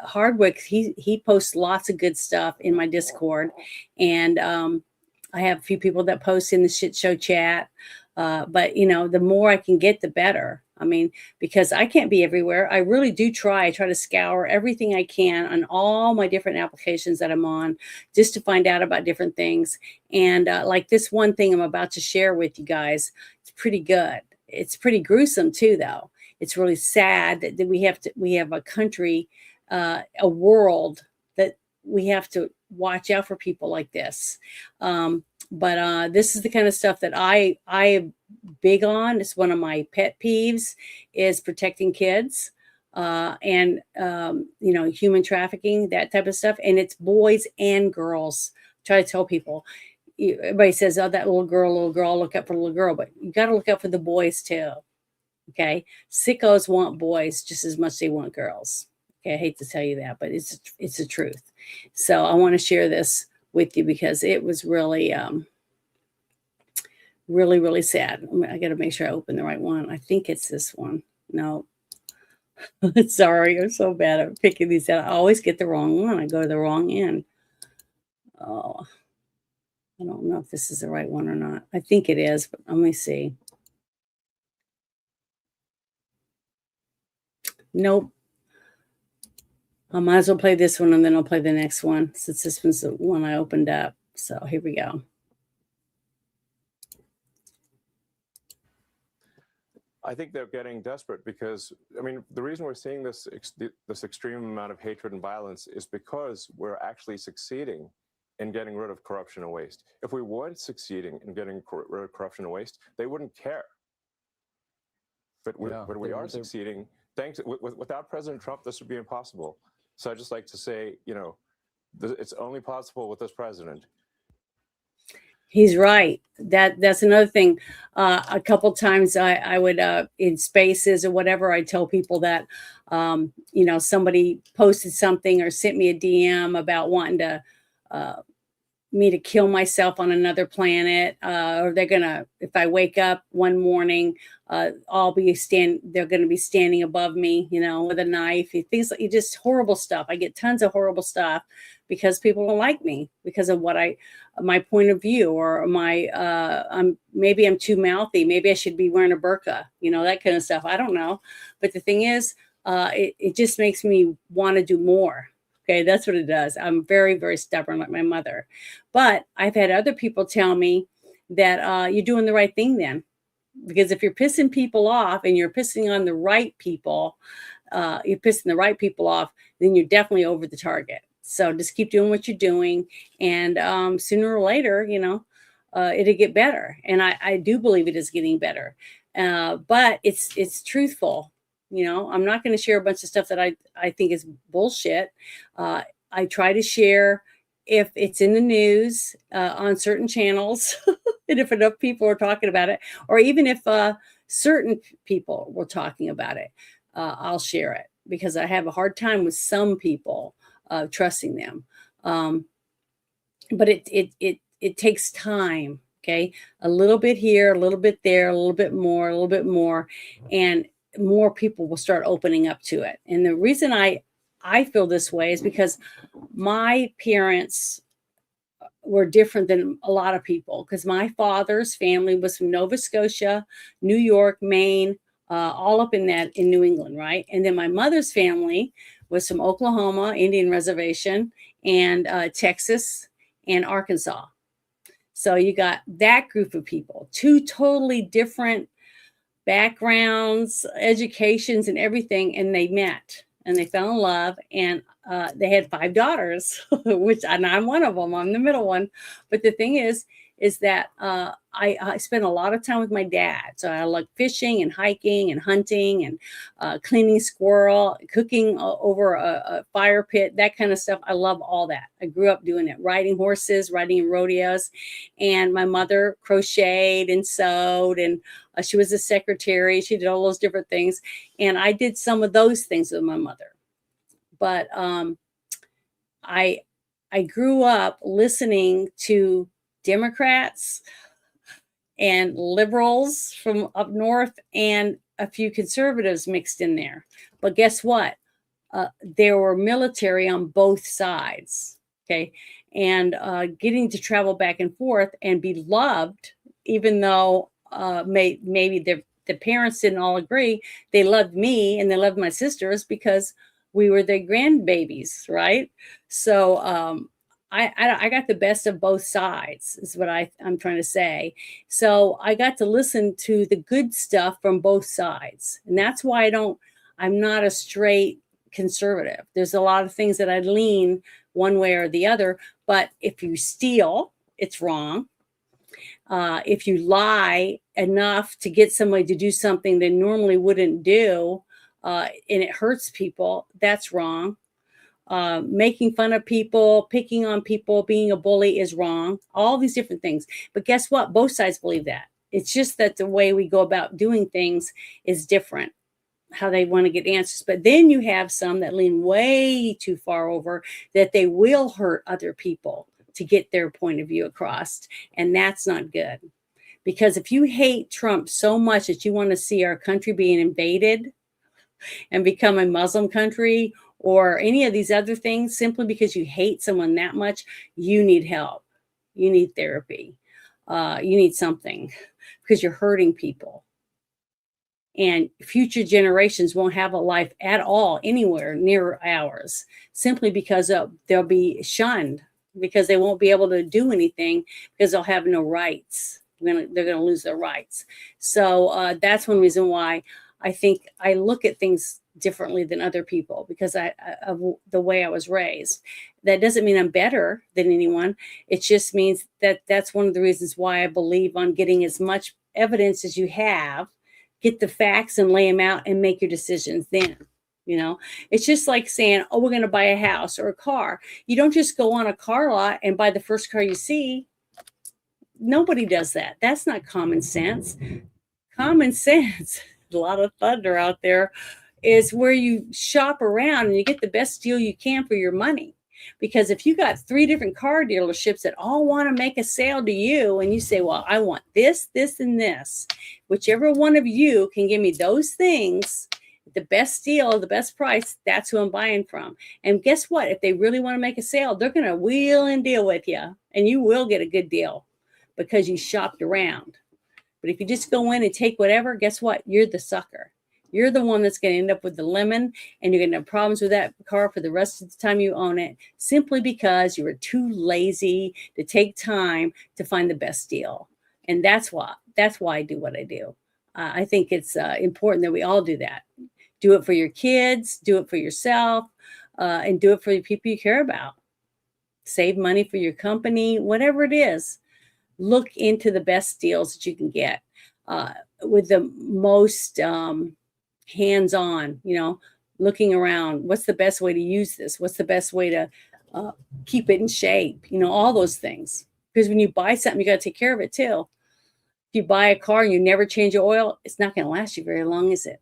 Speaker 3: Hardwick, he posts lots of good stuff in my Discord. And I have a few people that post in the shit show chat. But, the more I can get, the better. I mean, because I can't be everywhere. I really do try to scour everything I can on all my different applications that I'm on just to find out about different things. And like this one thing I'm about to share with you guys, it's pretty good. it's pretty gruesome too, though. It's really sad that we have a country, a world that we have to watch out for people like this. But this is the kind of stuff that I am big on. It's one of my pet peeves is protecting kids and human trafficking, that type of stuff. And it's boys and girls. Try to tell people. Everybody says, "Oh, that little girl, I'll look out for the little girl," but you got to look out for the boys too. Okay, sickos want boys just as much as they want girls. Okay, I hate to tell you that, but it's the truth. So I want to share this with you because it was really, really sad. I got to make sure I open the right one. I think it's this one. No, sorry, I'm so bad at picking these out. I always get the wrong one. I go to the wrong end. Oh, I don't know if this is the right one or not. I think it is, but let me see. Nope. I might as well play this one and then I'll play the next one since this one's the one I opened up. So here we go.
Speaker 6: I think they're getting desperate because, I mean, the reason we're seeing this extreme amount of hatred and violence is because we're actually succeeding in getting rid of corruption and waste. If we weren't succeeding in getting rid of corruption and waste, they wouldn't care. But we are succeeding. Thanks. Without President Trump, this would be impossible. So I'd just like to say, it's only possible with this president.
Speaker 3: He's right. That's another thing. A couple times I would in spaces or whatever, I tell people that somebody posted something or sent me a DM about wanting to me to kill myself on another planet, or they're gonna, if I wake up one morning, they're gonna be standing above me, with a knife. Things like just horrible stuff. I get tons of horrible stuff because people don't like me because of my point of view, or maybe I'm too mouthy. Maybe I should be wearing a burqa, that kind of stuff. I don't know. But the thing is, it just makes me want to do more. Okay, that's what it does. I'm very, very stubborn like my mother. But I've had other people tell me that you're doing the right thing then. Because if you're pissing people off and you're pissing on the right people, you're pissing the right people off, then you're definitely over the target. So just keep doing what you're doing. And sooner or later, it'll get better. And I do believe it is getting better. But it's truthful. I'm not going to share a bunch of stuff that I think is bullshit. I try to share if it's in the news on certain channels, and if enough people are talking about it, or even if certain people were talking about it, I'll share it because I have a hard time with some people trusting them. But it takes time. Okay, a little bit here, a little bit there, a little bit more, and more people will start opening up to it. And the reason I feel this way is because my parents were different than a lot of people, because my father's family was from Nova Scotia, New York, Maine, all up in New England, right? And then my mother's family was from Oklahoma, Indian Reservation, and Texas and Arkansas. So you got that group of people, two totally different backgrounds, educations, and everything, and they met and they fell in love, and they had 5 daughters, and I'm one of them. I'm the middle one. But the thing is that I spent a lot of time with my dad. So I like fishing and hiking and hunting and cleaning squirrel, cooking over a fire pit, that kind of stuff. I love all that. I grew up doing it, riding horses, riding in rodeos. And my mother crocheted and sewed, and she was a secretary. She did all those different things. And I did some of those things with my mother. But I grew up listening to Democrats and liberals from up north and a few conservatives mixed in there. But guess what? There were military on both sides. Okay. And getting to travel back and forth and be loved, even though maybe the parents didn't all agree, they loved me and they loved my sisters because we were their grandbabies, right? So I got the best of both sides is what I'm trying to say. So I got to listen to the good stuff from both sides. And that's why I'm not a straight conservative. There's a lot of things that I lean one way or the other, but if you steal, it's wrong. If you lie enough to get somebody to do something they normally wouldn't do, and it hurts people, that's wrong. Making fun of people, picking on people, being a bully is wrong. All these different things. But guess what? Both sides believe that. It's just that the way we go about doing things is different, how they want to get answers. But then you have some that lean way too far over, that they will hurt other people to get their point of view across. And that's not good. Because if you hate Trump so much that you want to see our country being invaded and become a Muslim country or any of these other things, simply because you hate someone that much, you need help. You need therapy. You need something, because you're hurting people. And future generations won't have a life at all anywhere near ours, simply because they'll be shunned, because they won't be able to do anything, because they'll have no rights. They're going to lose their rights. So that's one reason why I think I look at things differently than other people, because of the way I was raised. That doesn't mean I'm better than anyone. It just means that that's one of the reasons why I believe on getting as much evidence as you have, get the facts and lay them out and make your decisions then. It's just like saying, oh, we're going to buy a house or a car. You don't just go on a car lot and buy the first car you see. Nobody does that. That's not common sense. Common sense, a lot of thunder out there, is where you shop around and you get the best deal you can for your money. Because if you got 3 different car dealerships that all want to make a sale to you, and you say, well, I want this, this, and this, whichever one of you can give me those things, the best deal, the best price, that's who I'm buying from. And guess what? If they really want to make a sale, they're going to wheel and deal with you, and you will get a good deal because you shopped around. But if you just go in and take whatever, guess what? You're the sucker. You're the one that's going to end up with the lemon, and you're going to have problems with that car for the rest of the time you own it, simply because you were too lazy to take time to find the best deal. And that's why I do what I do. I think it's important that we all do that. Do it for your kids, do it for yourself, and do it for the people you care about. Save money for your company, whatever it is. Look into the best deals that you can get with the most hands-on, looking around. What's the best way to use this? What's the best way to keep it in shape? All those things. Because when you buy something, you got to take care of it too. If you buy a car and you never change your oil, it's not going to last you very long, is it?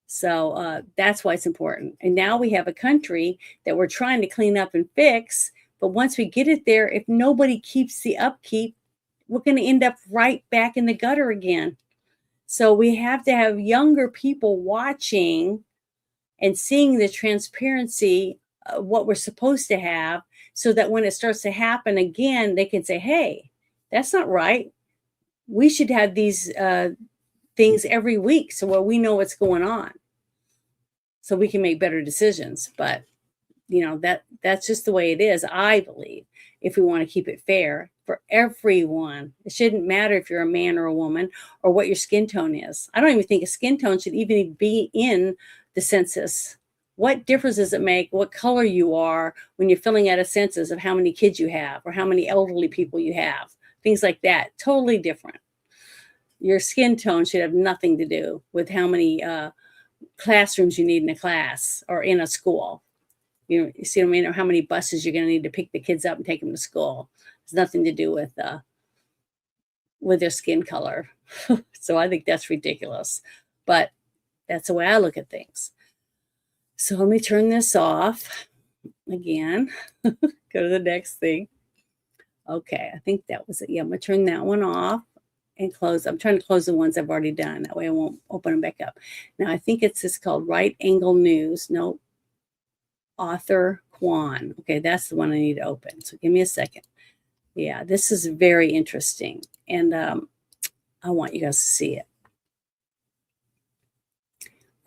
Speaker 3: So that's why it's important. And now we have a country that we're trying to clean up and fix. But once we get it there, if nobody keeps the upkeep, we're going to end up right back in the gutter again. So we have to have younger people watching and seeing the transparency of what we're supposed to have, so that when it starts to happen again, they can say, hey, that's not right. We should have these things every week, so we know what's going on, so we can make better decisions. But that's just the way it is, I believe, if we want to keep it fair for everyone. It shouldn't matter if you're a man or a woman or what your skin tone is. I don't even think a skin tone should even be in the census. What difference does it make what color you are when you're filling out a census of how many kids you have or how many elderly people you have? Things like that. Totally different. Your skin tone should have nothing to do with how many classrooms you need in a class or in a school. You see what I mean? Or how many buses you're going to need to pick the kids up and take them to school. It's nothing to do with their skin color. So I think that's ridiculous. But that's the way I look at things. So let me turn this off again. Go to the next thing. Okay, I think that was it. Yeah, I'm going to turn that one off and close. I'm trying to close the ones I've already done. That way I won't open them back up. Now, I think it's this called Right Angle News. Nope. Author Kwan. Okay, that's the one I need to open. So give me a second. Yeah, this is very interesting. And I want you guys to see it.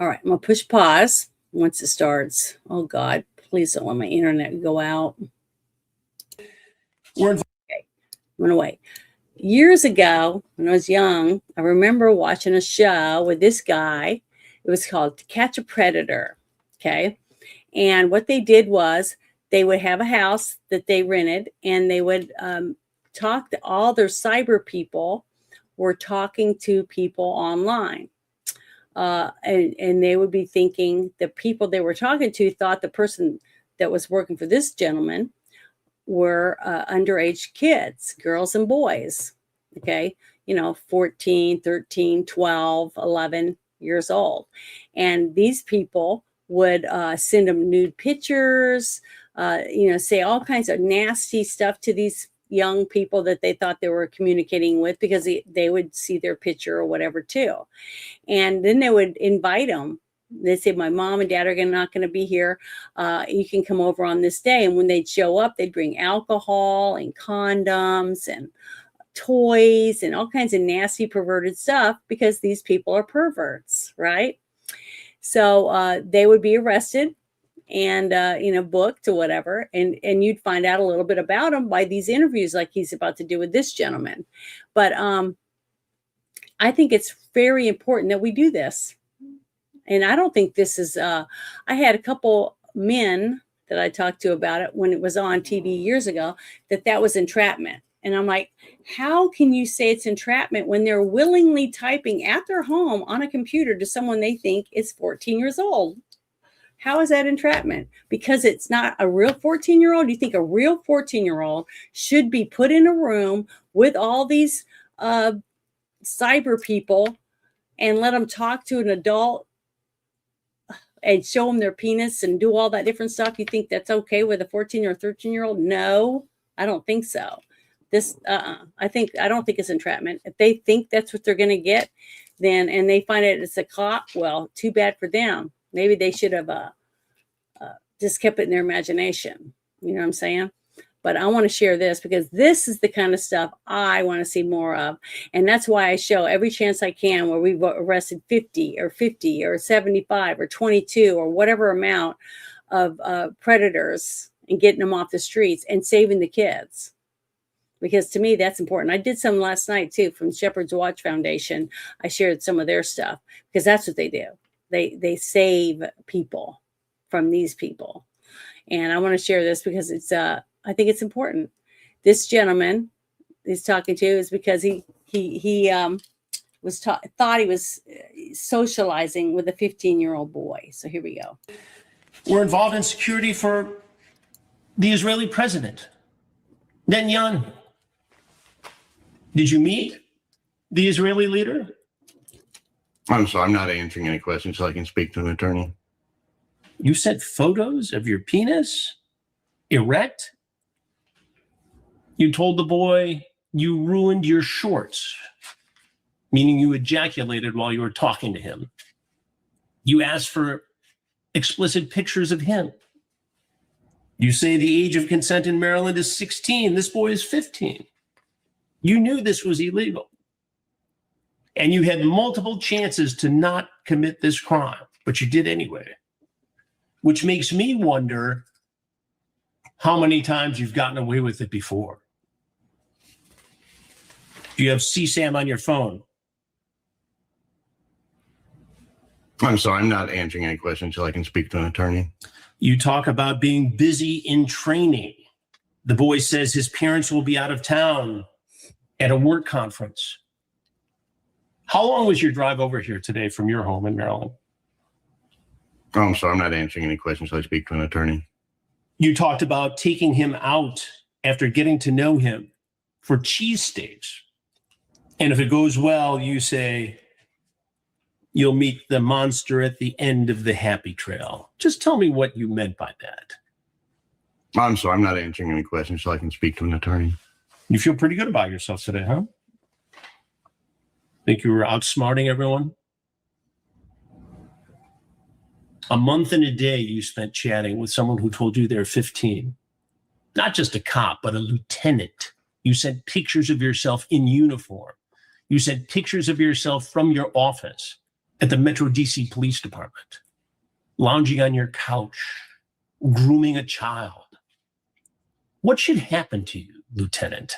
Speaker 3: All right, I'm going to push pause once it starts. Oh, God, please don't let my internet go out. Okay, went away. Years ago, when I was young, I remember watching a show with this guy. It was called To Catch a Predator. Okay. And what they did was they would have a house that they rented, and they would talk to all their cyber people were talking to people online. And they would be thinking the people they were talking to thought the person that was working for this gentleman were underage kids, girls and boys. Okay. 14, 13, 12, 11 years old. And these people would send them nude pictures, say all kinds of nasty stuff to these young people that they thought they were communicating with, because they would see their picture or whatever too. And then they would invite them. They say, my mom and dad are not going to be here. You can come over on this day. And when they'd show up, they'd bring alcohol and condoms and toys and all kinds of nasty, perverted stuff, because these people are perverts, right? So they would be arrested and, booked or whatever. And you'd find out a little bit about them by these interviews like he's about to do with this gentleman. But I think it's very important that we do this. And I don't think this is, I had a couple men that I talked to about it when it was on TV years ago, that was entrapment. And I'm like, how can you say it's entrapment when they're willingly typing at their home on a computer to someone they think is 14 years old? How is that entrapment? Because it's not a real 14-year-old. You think a real 14-year-old should be put in a room with all these cyber people and let them talk to an adult and show them their penis and do all that different stuff? You think that's okay with a 14 or 13-year-old? No, I don't think so. I don't think it's entrapment. If they think that's what they're going to get, then, and they find it it's a cop, well, too bad for them. Maybe they should have just kept it in their imagination. You know what I'm saying? But I want to share this because this is the kind of stuff I want to see more of. And that's why I show every chance I can where we've arrested 50 or 75 or 22 or whatever amount of predators, and getting them off the streets and saving the kids. Because to me, that's important. I did some last night too from Shepherd's Watch Foundation. I shared some of their stuff because that's what they do. They save people from these people. And I want to share this because it's I think it's important. This gentleman he's talking to is because he thought he was socializing with a 15-year-old boy. So here we go.
Speaker 7: We're involved in security for the Israeli president, Netanyahu. Did you meet the Israeli leader?
Speaker 8: I'm sorry, I'm not answering any questions, so I can speak to an attorney.
Speaker 7: You sent photos of your penis erect? You told the boy you ruined your shorts, meaning you ejaculated while you were talking to him. You asked for explicit pictures of him. You say the age of consent in Maryland is 16. This boy is 15. You knew this was illegal. And you had multiple chances to not commit this crime, but you did anyway. Which makes me wonder how many times you've gotten away with it before. Do you have CSAM on your phone?
Speaker 8: I'm sorry, I'm not answering any questions, so I can speak to an attorney.
Speaker 7: You talk about being busy in training. The boy says his parents will be out of town at a work conference. How long was your drive over here today from your home in Maryland?
Speaker 8: Oh, I'm sorry, I'm not answering any questions, so I speak to an attorney.
Speaker 7: You talked about taking him out after getting to know him for cheesesteaks. And if it goes well, you say, you'll meet the monster at the end of the happy trail. Just tell me what you meant by that.
Speaker 8: I'm sorry, I'm not answering any questions, so I can speak to an attorney.
Speaker 7: You feel pretty good about yourself today, huh? Think you were outsmarting everyone? A month and a day you spent chatting with someone who told you they're 15. Not just a cop, but a lieutenant. You sent pictures of yourself in uniform. You sent pictures of yourself from your office at the Metro DC Police Department, lounging on your couch, grooming a child. What should happen to you Lieutenant.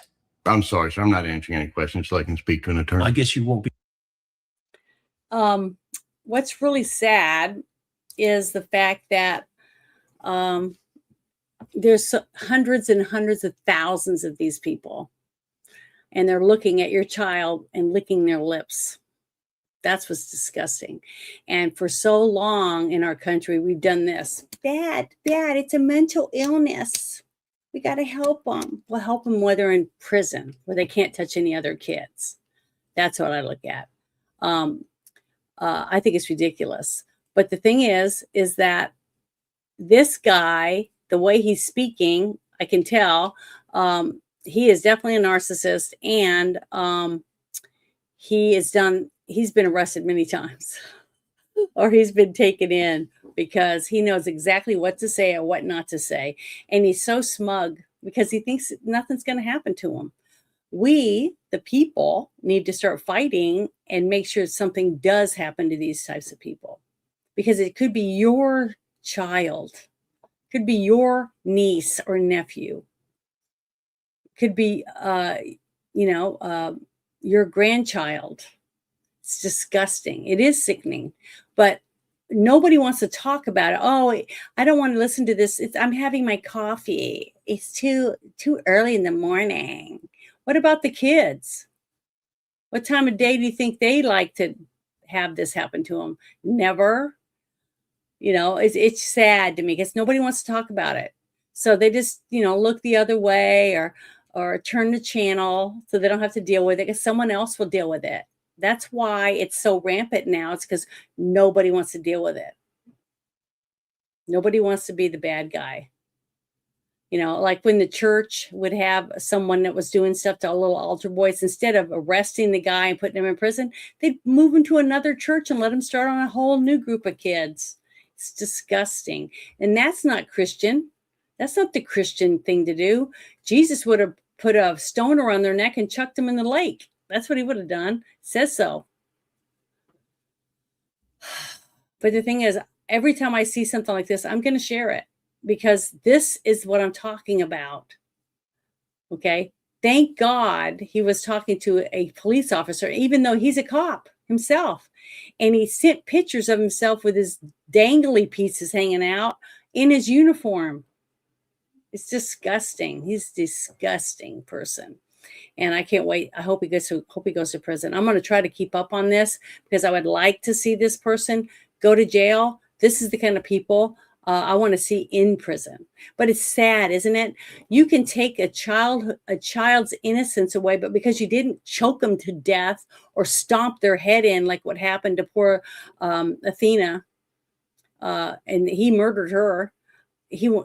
Speaker 8: I'm sorry, sir. I'm not answering any questions so I can speak to an attorney.
Speaker 7: I guess you won't be.
Speaker 3: What's really sad is the fact that there's hundreds and hundreds of thousands of these people, and they're looking at your child and licking their lips. That's what's disgusting. And for so long in our country, we've done this. Bad, it's a mental illness. We got to help them. We'll help them when they're in prison, where they can't touch any other kids. That's what I look at. I think it's ridiculous. But the thing is that this guy, the way he's speaking, I can tell he is definitely a narcissist, and he's been arrested many times or he's been taken in because he knows exactly what to say or what not to say. And he's so smug because he thinks nothing's going to happen to him. We, the people, need to start fighting and make sure something does happen to these types of people, because it could be your child, could be your niece or nephew, could be, your grandchild. It's disgusting. It is sickening, but nobody wants to talk about it. Oh, I don't want to listen to this. I'm having my coffee. It's too early in the morning. What about the kids? What time of day do you think they like to have this happen to them? Never. It's sad to me because nobody wants to talk about it. So they just, look the other way or turn the channel so they don't have to deal with it because someone else will deal with it. That's why it's so rampant now. It's because nobody wants to deal with it. Nobody wants to be the bad guy. Like when the church would have someone that was doing stuff to little altar boys, instead of arresting the guy and putting him in prison, they'd move him to another church and let him start on a whole new group of kids. It's disgusting. And that's not Christian. That's not the Christian thing to do. Jesus would have put a stone around their neck and chucked them in the lake. That's what he would have done. It says so. But the thing is, every time I see something like this, I'm going to share it because this is what I'm talking about. Okay. Thank God he was talking to a police officer, even though he's a cop himself. And he sent pictures of himself with his dangly pieces hanging out in his uniform. It's disgusting. He's a disgusting person. And I can't wait. I hope he goes to prison. I'm going to try to keep up on this because I would like to see this person go to jail. This is the kind of people I want to see in prison. But it's sad, isn't it? You can take a child's innocence away, but because you didn't choke them to death or stomp their head in like what happened to poor Athena, and he murdered her, you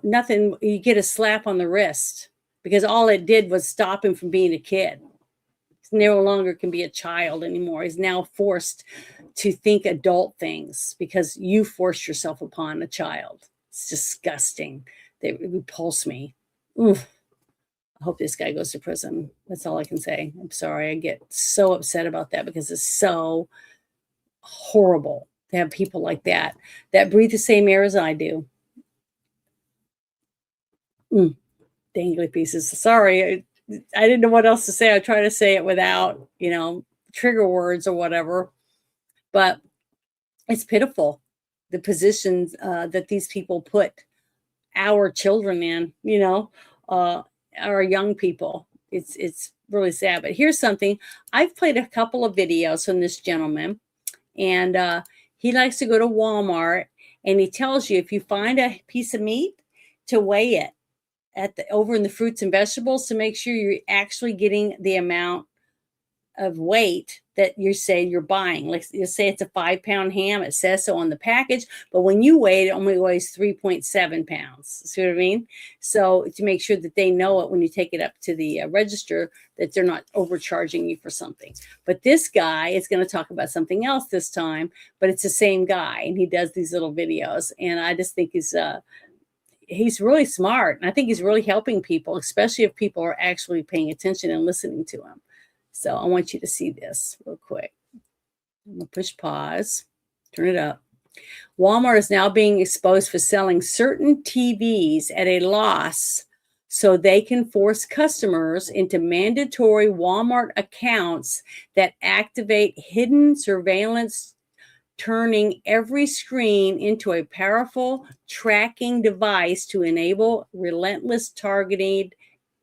Speaker 3: get a slap on the wrist because all it did was stop him from being a kid. He no longer can be a child anymore. He's now forced to think adult things because you forced yourself upon a child. It's disgusting. They repulse me. Oof. I hope this guy goes to prison. That's all I can say. I'm sorry. I get so upset about that because it's so horrible to have people like that breathe the same air as I do. Dangly pieces. Sorry. I didn't know what else to say. I try to say it without, trigger words or whatever. But it's pitiful, the positions that these people put our children in, our young people. It's really sad. But here's something. I've played a couple of videos from this gentleman, and he likes to go to Walmart, and he tells you if you find a piece of meat to weigh it over in the fruits and vegetables to make sure you're actually getting the amount of weight that you say you're buying. Like you say it's a 5-pound ham. It says so on the package, but when you weigh it, it only weighs 3.7 pounds. See what I mean? So to make sure that they know it when you take it up to the register, that they're not overcharging you for something. But this guy is going to talk about something else this time, but it's the same guy, and he does these little videos. And I just think he's really smart. And I think he's really helping people, especially if people are actually paying attention and listening to him. So I want you to see this real quick. I'm going to push pause, turn it up. Walmart is now being exposed for selling certain TVs at a loss so they can force customers into mandatory Walmart accounts that activate hidden surveillance, turning every screen into a powerful tracking device to enable relentless targeted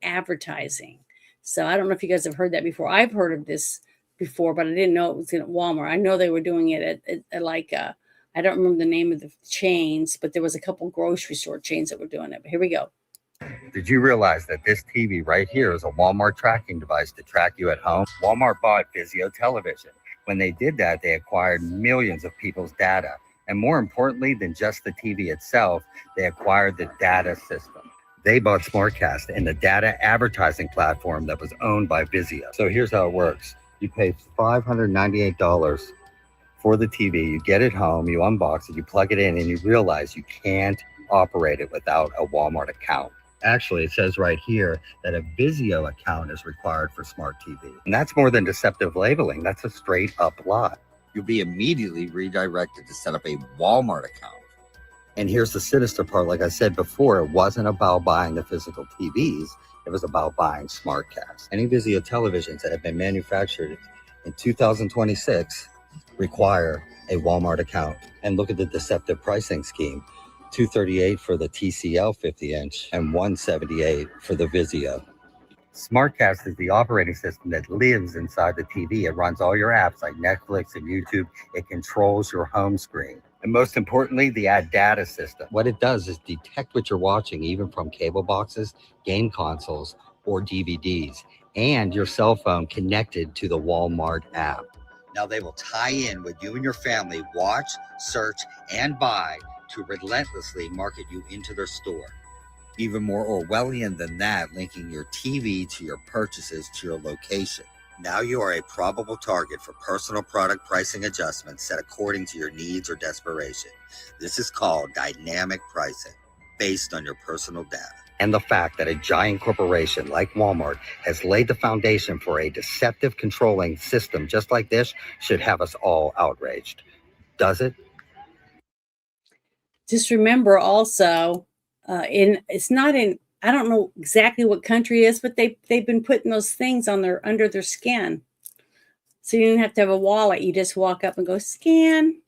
Speaker 3: advertising. So I don't know if you guys have heard that before. I've heard of this before, but I didn't know it was in Walmart. I know they were doing it at like, I don't remember the name of the chains, but there was a couple grocery store chains that were doing it. But here we go.
Speaker 10: Did you realize that this TV right here is a Walmart tracking device to track you at home? Walmart bought Vizio Television. When they did that, they acquired millions of people's data. And more importantly than just the TV itself, they acquired the data system. They bought SmartCast and the data advertising platform that was owned by Vizio. So here's how it works. You pay $598 for the TV, you get it home, you unbox it, you plug it in, and you realize you can't operate it without a Walmart account. Actually, it says right here that a Vizio account is required for smart TV. And that's more than deceptive labeling. That's a straight up lie. You'll be immediately redirected to set up a Walmart account. And here's the sinister part. Like I said before, it wasn't about buying the physical TVs. It was about buying SmartCast. Any Vizio televisions that have been manufactured in 2026 require a Walmart account. And look at the deceptive pricing scheme. $238 for the TCL 50-inch and $178 for the Vizio. SmartCast is the operating system that lives inside the TV. It runs all your apps like Netflix and YouTube. It controls your home screen. And most importantly, the ad data system. What it does is detect what you're watching, even from cable boxes, game consoles, or DVDs, and your cell phone connected to the Walmart app. Now they will tie in what you and your family watch, search, and buy to relentlessly market you into their store. Even more Orwellian than that, linking your TV to your purchases to your location. Now you are a probable target for personal product pricing adjustments set according to your needs or desperation. This is called dynamic pricing, based on your personal data. And the fact that a giant corporation like Walmart has laid the foundation for a deceptive controlling system just like this should have us all outraged. Does it?
Speaker 3: Just remember also, it's not in, I don't know exactly what country it is, but they've been putting those things on under their skin. So you don't have to have a wallet. You just walk up and go scan.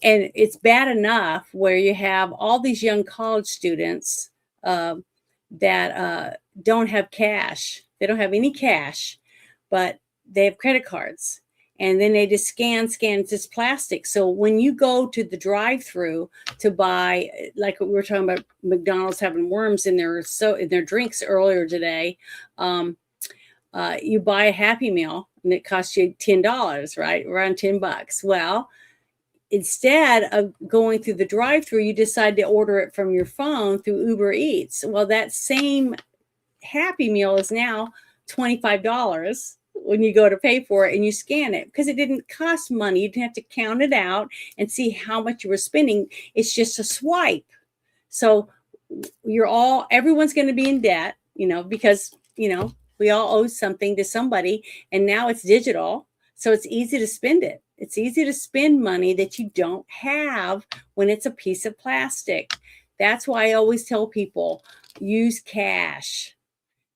Speaker 3: And it's bad enough where you have all these young college students that don't have cash. They don't have any cash, but they have credit cards. And then they just scan, it's just plastic. So when you go to the drive-through to buy, like we were talking about McDonald's having worms in their drinks earlier today, you buy a Happy Meal and it costs you $10, right? Around $10. Well, instead of going through the drive-through, you decide to order it from your phone through Uber Eats. Well, that same Happy Meal is now $25 when you go to pay for it and you scan it, because it didn't cost money. You didn't have to count it out and see how much you were spending. It's just a swipe. So everyone's going to be in debt, because, we all owe something to somebody, and now it's digital. So it's easy to spend it. It's easy to spend money that you don't have when it's a piece of plastic. That's why I always tell people, use cash.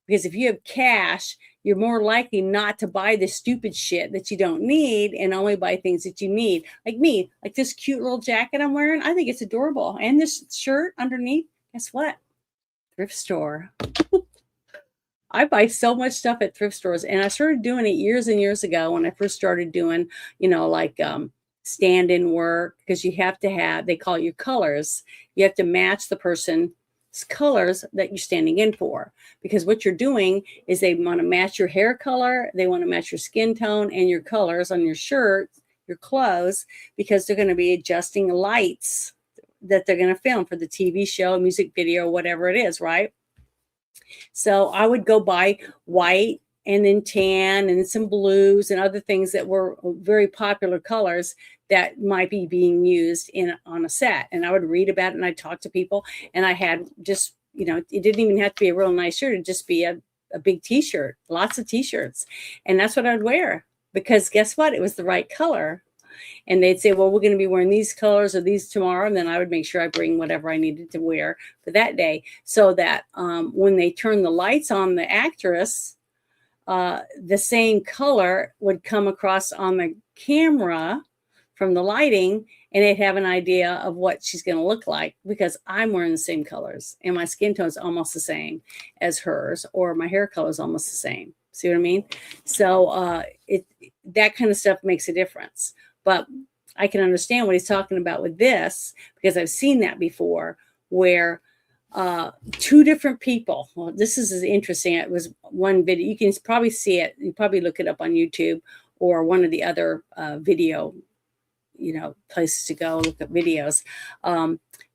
Speaker 3: Because if you have cash, you're more likely not to buy the stupid shit that you don't need and only buy things that you need. Like me, like this cute little jacket I'm wearing. I think it's adorable. And this shirt underneath, guess what? Thrift store. I buy so much stuff at thrift stores. And I started doing it years and years ago when I first started doing, stand-in work, because you have to have, they call it your colors. You have to match the person's colors that you're standing in for, because what you're doing is they want to match your hair color, they want to match your skin tone and your colors on your shirt, your clothes, because they're going to be adjusting lights that they're going to film for the TV show, music video, whatever it is, right? So I would go buy white and then tan and some blues and other things that were very popular colors that might be being used on a set. And I would read about it and I'd talk to people, and I had just, it didn't even have to be a real nice shirt. It'd just be a big t-shirt, lots of t-shirts. And that's what I'd wear, because guess what? It was the right color. And they'd say, well, we're going to be wearing these colors or these tomorrow. And then I would make sure I bring whatever I needed to wear for that day, so that when they turn the lights on the actress, the same color would come across on the camera from the lighting, and they'd have an idea of what she's going to look like, because I'm wearing the same colors and my skin tone is almost the same as hers, or my hair color is almost the same. See what I mean? So that kind of stuff makes a difference. But I can understand what he's talking about with this, because I've seen that before, where two different people. Well, this is interesting. It was one video. You can probably see it. You probably look it up on YouTube or one of the other video, places to go look at videos.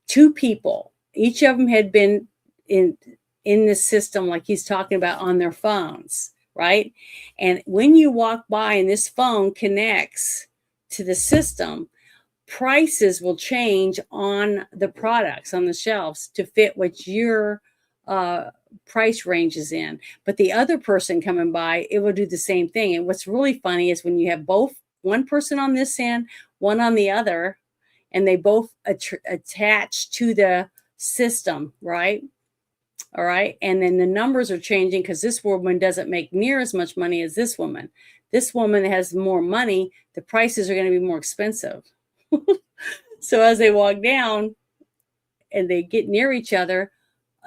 Speaker 3: Two people, each of them had been in this system, like he's talking about, on their phones, right? And when you walk by and this phone connects to the system, prices will change on the products on the shelves to fit what your price range is in. But the other person coming by, it will do the same thing. And what's really funny is when you have both, one person on this end, one on the other, and they both attach to the system, right? All right. And then the numbers are changing because this woman doesn't make near as much money as this woman. This woman has more money. The prices are going to be more expensive. So as they walk down and they get near each other,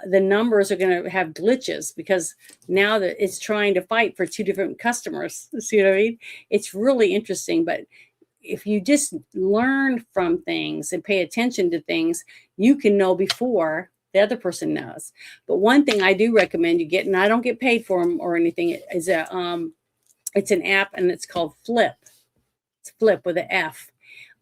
Speaker 3: the numbers are going to have glitches, because now that it's trying to fight for two different customers. See what I mean? It's really interesting. But if you just learn from things and pay attention to things, you can know before the other person knows. But one thing I do recommend you get, and I don't get paid for them or anything, is it's an app, and it's called Flip. It's Flip with an F.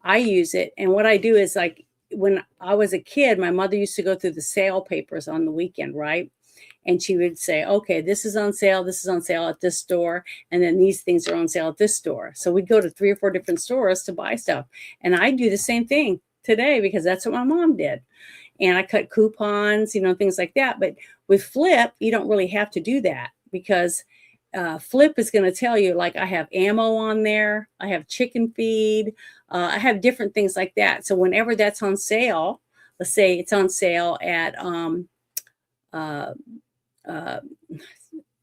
Speaker 3: I use it. And what I do is, like, when I was a kid, my mother used to go through the sale papers on the weekend, right? And she would say, okay, this is on sale at this store, and then these things are on sale at this store. So we'd go to 3 or 4 different stores to buy stuff. And I do the same thing today, because that's what my mom did. And I cut coupons, things like that. But with Flip, you don't really have to do that, because Flip is going to tell you, like, I have ammo on there, I have chicken feed, I have different things like that. So whenever that's on sale, let's say it's on sale at I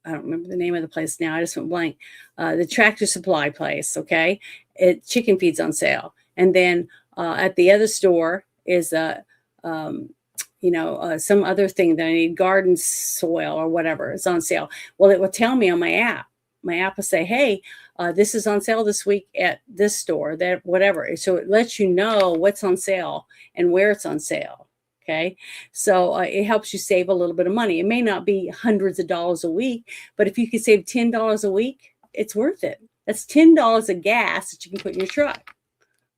Speaker 3: don't remember the name of the place now, I just went blank. The Tractor Supply place, okay? Chicken feed's on sale. And then at the other store is some other thing that I need, garden soil or whatever, is on sale. Well, it will tell me on my app. My app will say, hey, this is on sale this week at this store, that whatever. So it lets you know what's on sale and where it's on sale. Okay. So it helps you save a little bit of money. It may not be hundreds of dollars a week, but if you can save $10 a week, it's worth it. That's $10 of gas that you can put in your truck,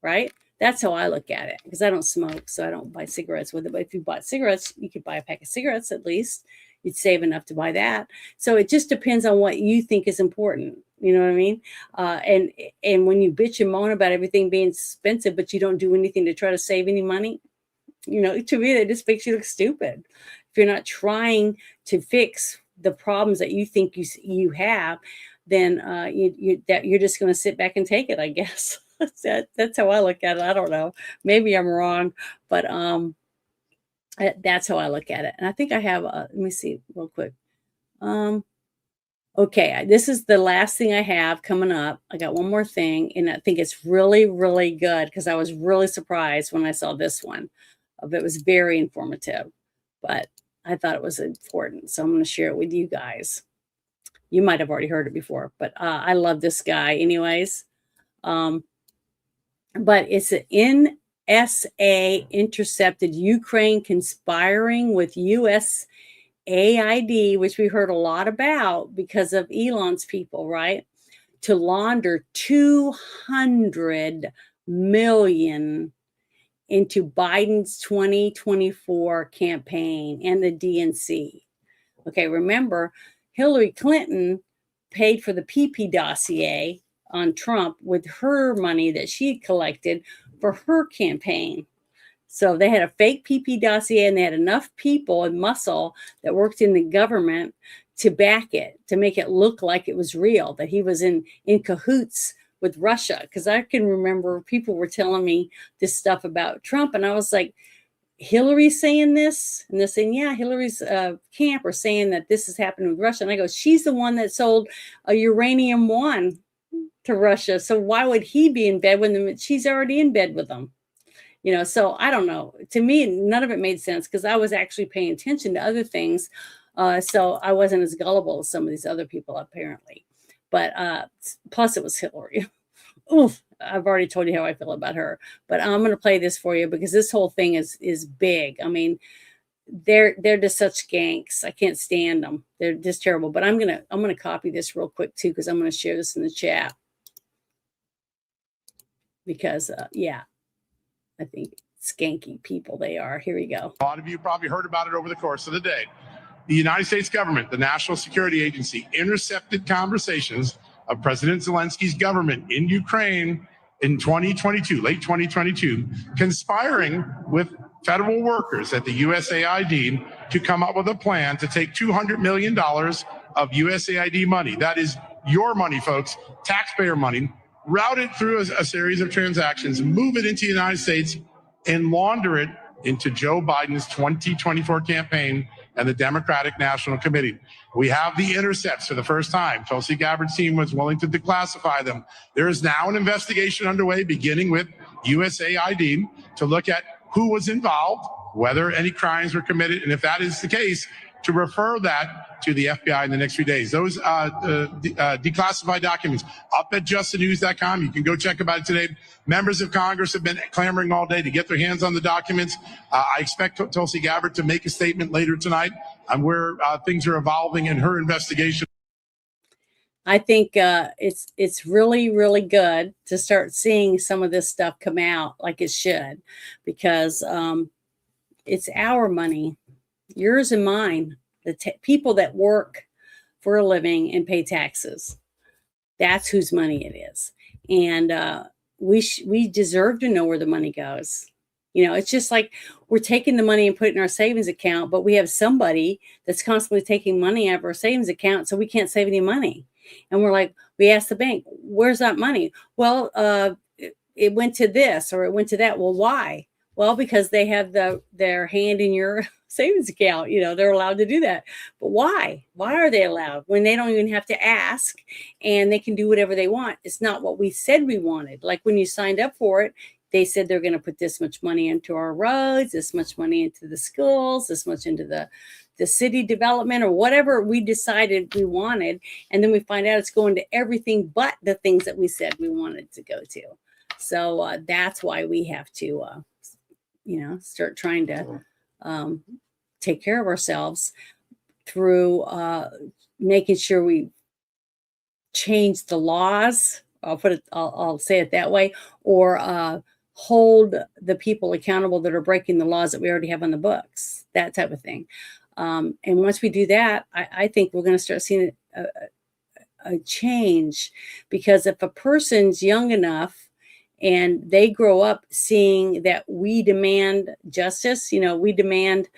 Speaker 3: right? That's how I look at it, because I don't smoke, so I don't buy cigarettes with it. But if you bought cigarettes, you could buy a pack of cigarettes at least. You'd save enough to buy that. So it just depends on what you think is important. You know what I mean? And when you bitch and moan about everything being expensive, but you don't do anything to try to save any money, to me, that just makes you look stupid. If you're not trying to fix the problems that you think you have, then you're just going to sit back and take it, I guess. That's how I look at it. I don't know. Maybe I'm wrong, but that's how I look at it. And I think I have, let me see real quick. Okay, this is the last thing I have coming up. I got one more thing, and I think it's really, really good, because I was really surprised when I saw this one. It was very informative, but I thought it was important. So I'm going to share it with you guys. You might have already heard it before, but I love this guy anyways. But it's an NSA intercepted Ukraine conspiring with US AID, which we heard a lot about because of Elon's people, right? To launder $200 million into Biden's 2024 campaign and the DNC. Okay, remember, Hillary Clinton paid for the PP dossier on Trump with her money that she collected for her campaign. So they had a fake PP dossier, and they had enough people and muscle that worked in the government to back it, to make it look like it was real, that he was in cahoots with Russia, because I can remember people were telling me this stuff about Trump, and I was like, Hillary's saying this, and they're saying, yeah, Hillary's camp are saying that this is happening with Russia, and I go, she's the one that sold a uranium one to Russia, so why would he be in bed with them? She's already in bed with them. You know, so I don't know. To me, none of it made sense because I was actually paying attention to other things. So I wasn't as gullible as some of these other people, apparently. But plus, it was Hillary. Oof, I've already told you how I feel about her. But I'm going to play this for you because this whole thing is big. I mean, they're just such skanks. I can't stand them. They're just terrible. But I'm gonna copy this real quick too because I'm going to share this in the chat. Because yeah. I think skanky people they are. Here we go.
Speaker 11: A lot of you probably heard about it over the course of the day. The United States government, the National Security Agency, intercepted conversations of President Zelensky's government in Ukraine in 2022, late 2022, conspiring with federal workers at the USAID to come up with a plan to take $200 million of USAID money. That is your money, folks, taxpayer money, route it through a series of transactions, move it into the United States, and launder it into Joe Biden's 2024 campaign and the Democratic National Committee. We have the intercepts for the first time. Tulsi Gabbard's team was willing to declassify them. There is now an investigation underway, beginning with USAID, to look at who was involved, whether any crimes were committed, and if that is the case, to refer that to the FBI in the next few days. Those declassified documents up at justthenews.com. You can go check about it today. Members of Congress have been clamoring all day to get their hands on the documents. I expect Tulsi Gabbard to make a statement later tonight on where things are evolving in her investigation.
Speaker 3: I think it's really, really good to start seeing some of this stuff come out like it should, because it's our money, yours and mine, the people that work for a living and pay taxes. That's whose money it is. And we deserve to know where the money goes. You know, it's just like we're taking the money and putting it in our savings account, but we have somebody that's constantly taking money out of our savings account, so we can't save any money. And we're like, we ask the bank, where's that money? Well, it went to this or it went to that. Well, why? Well, because they have their hand in your savings account. You know, they're allowed to do that. But why? Why are they allowed when they don't even have to ask and they can do whatever they want? It's not what we said we wanted. Like when you signed up for it, they said they're going to put this much money into our roads, this much money into the schools, this much into the city development or whatever we decided we wanted. And then we find out it's going to everything but the things that we said we wanted to go to. So that's why we have to, start trying to take care of ourselves through making sure we change the laws. I'll say it that way, or hold the people accountable that are breaking the laws that we already have on the books, that type of thing. And once we do that, I think we're going to start seeing a change, because if a person's young enough and they grow up seeing that we demand justice, we demand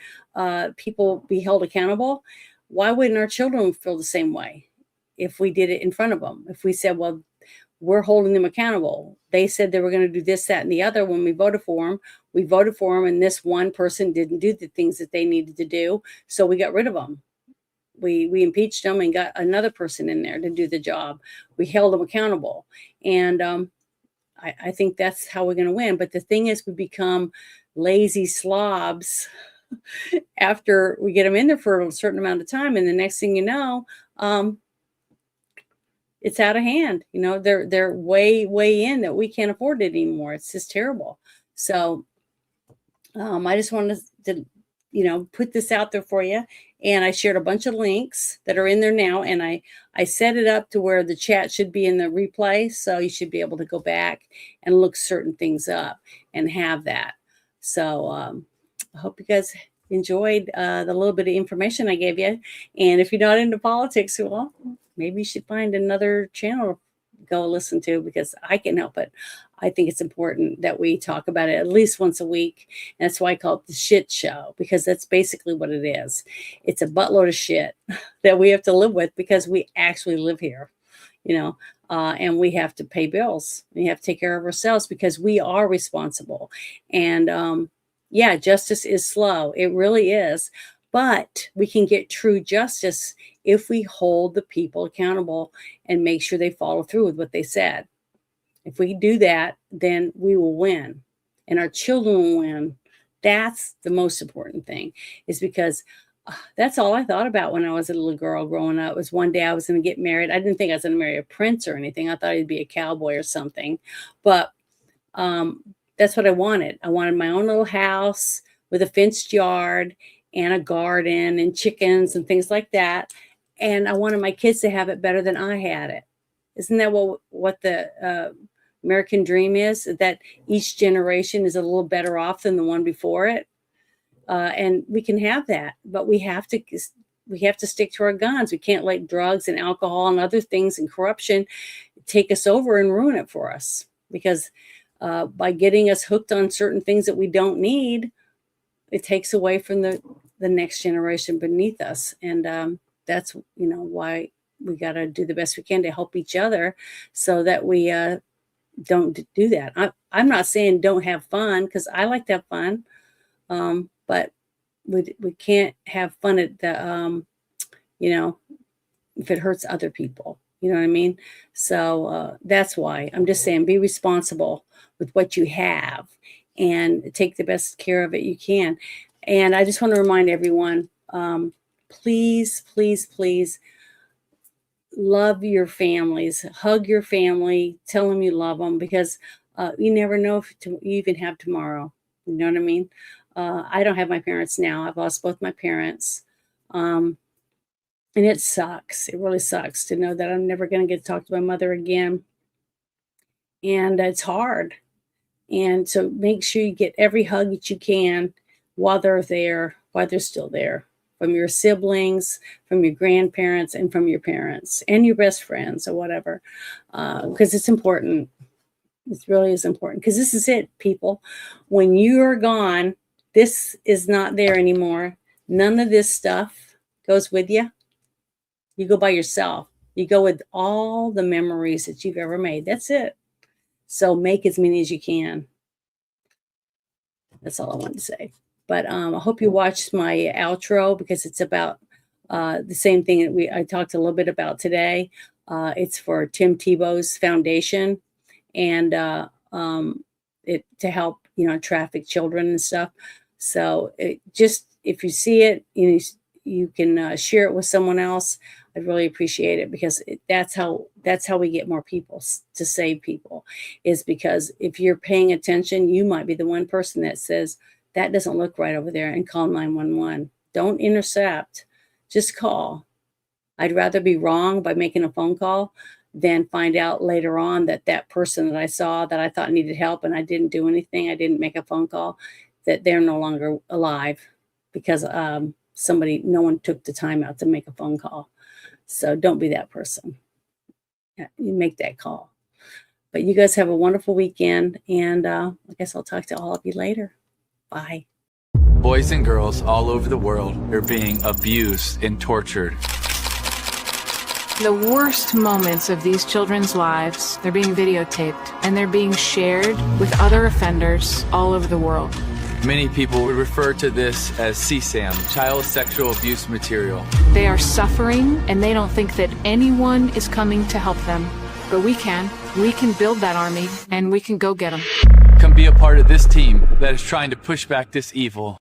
Speaker 3: people be held accountable, why wouldn't our children feel the same way if we did it in front of them? If we said, well, we're holding them accountable. They said they were going to do this, that, and the other when we voted for them. We voted for them, and this one person didn't do the things that they needed to do, so we got rid of them. We impeached them and got another person in there to do the job. We held them accountable. And I think that's how we're going to win. But the thing is, we become lazy slobs after we get them in there for a certain amount of time. And the next thing you know, it's out of hand. They're way in that we can't afford it anymore. It's just terrible. So I just wanted to, put this out there for you. And I shared a bunch of links that are in there now. And I set it up to where the chat should be in the replay. So you should be able to go back and look certain things up and have that. So I hope you guys enjoyed the little bit of information I gave you. And if you're not into politics, well, maybe you should find another channel to go listen to, because I can help it. I think it's important that we talk about it at least once a week. And that's why I call it the shit show, because that's basically what it is. It's a buttload of shit that we have to live with because we actually live here. and we have to pay bills. We have to take care of ourselves because we are responsible. And yeah, justice is slow. It really is. But we can get true justice if we hold the people accountable and make sure they follow through with what they said. If we do that, then we will win, and our children will win. That's the most important thing, is because that's all I thought about when I was a little girl growing up. Was one day I was going to get married. I didn't think I was going to marry a prince or anything. I thought he'd be a cowboy or something. But that's what I wanted. I wanted my own little house with a fenced yard and a garden and chickens and things like that. And I wanted my kids to have it better than I had it. Isn't that what the American dream is? That each generation is a little better off than the one before it. And we can have that, but we have to stick to our guns. We can't let drugs and alcohol and other things and corruption take us over and ruin it for us. Because by getting us hooked on certain things that we don't need, it takes away from the next generation beneath us. And that's why we got to do the best we can to help each other, so that we don't do that. I'm not saying don't have fun, because I like to have fun. But we can't have fun at the, if it hurts other people, you know what I mean? So that's why I'm just saying, be responsible with what you have and take the best care of it you can. And I just want to remind everyone, please, please, please love your families, hug your family, tell them you love them, because you never know if you even have tomorrow. You know what I mean? I don't have my parents now. I've lost both my parents. And it sucks. It really sucks to know that I'm never going to get to talk to my mother again. And it's hard. And so make sure you get every hug that you can while they're there, while they're still there, from your siblings, from your grandparents, and from your parents and your best friends or whatever, because it's important. It really is important, because this is it, people. When you are gone, this is not there anymore. None of this stuff goes with you. You go by yourself. You go with all the memories that you've ever made. That's it. So make as many as you can. That's all I wanted to say. But I hope you watched my outro, because it's about the same thing that I talked a little bit about today. It's for Tim Tebow's foundation, and it to help traffic children and stuff. So if you see it, you can share it with someone else. I'd really appreciate it, because that's how we get more people to save people, is because if you're paying attention, you might be the one person that says, that doesn't look right over there, and call 911. Don't intercept, just call. I'd rather be wrong by making a phone call than find out later on that that person that I saw that I thought needed help and I didn't do anything, I didn't make a phone call, that they're no longer alive because no one took the time out to make a phone call. So don't be that person. Yeah, you make that call. But you guys have a wonderful weekend, and I guess I'll talk to all of you later. Bye.
Speaker 13: Boys and girls all over the world are being abused and tortured.
Speaker 14: The worst moments of these children's lives, they're being videotaped, and they're being shared with other offenders all over the world.
Speaker 13: Many people would refer to this as CSAM, child sexual abuse material.
Speaker 14: They are suffering, and they don't think that anyone is coming to help them. But we can. We can build that army, and we can go get them.
Speaker 13: Come be a part of this team that is trying to push back this evil.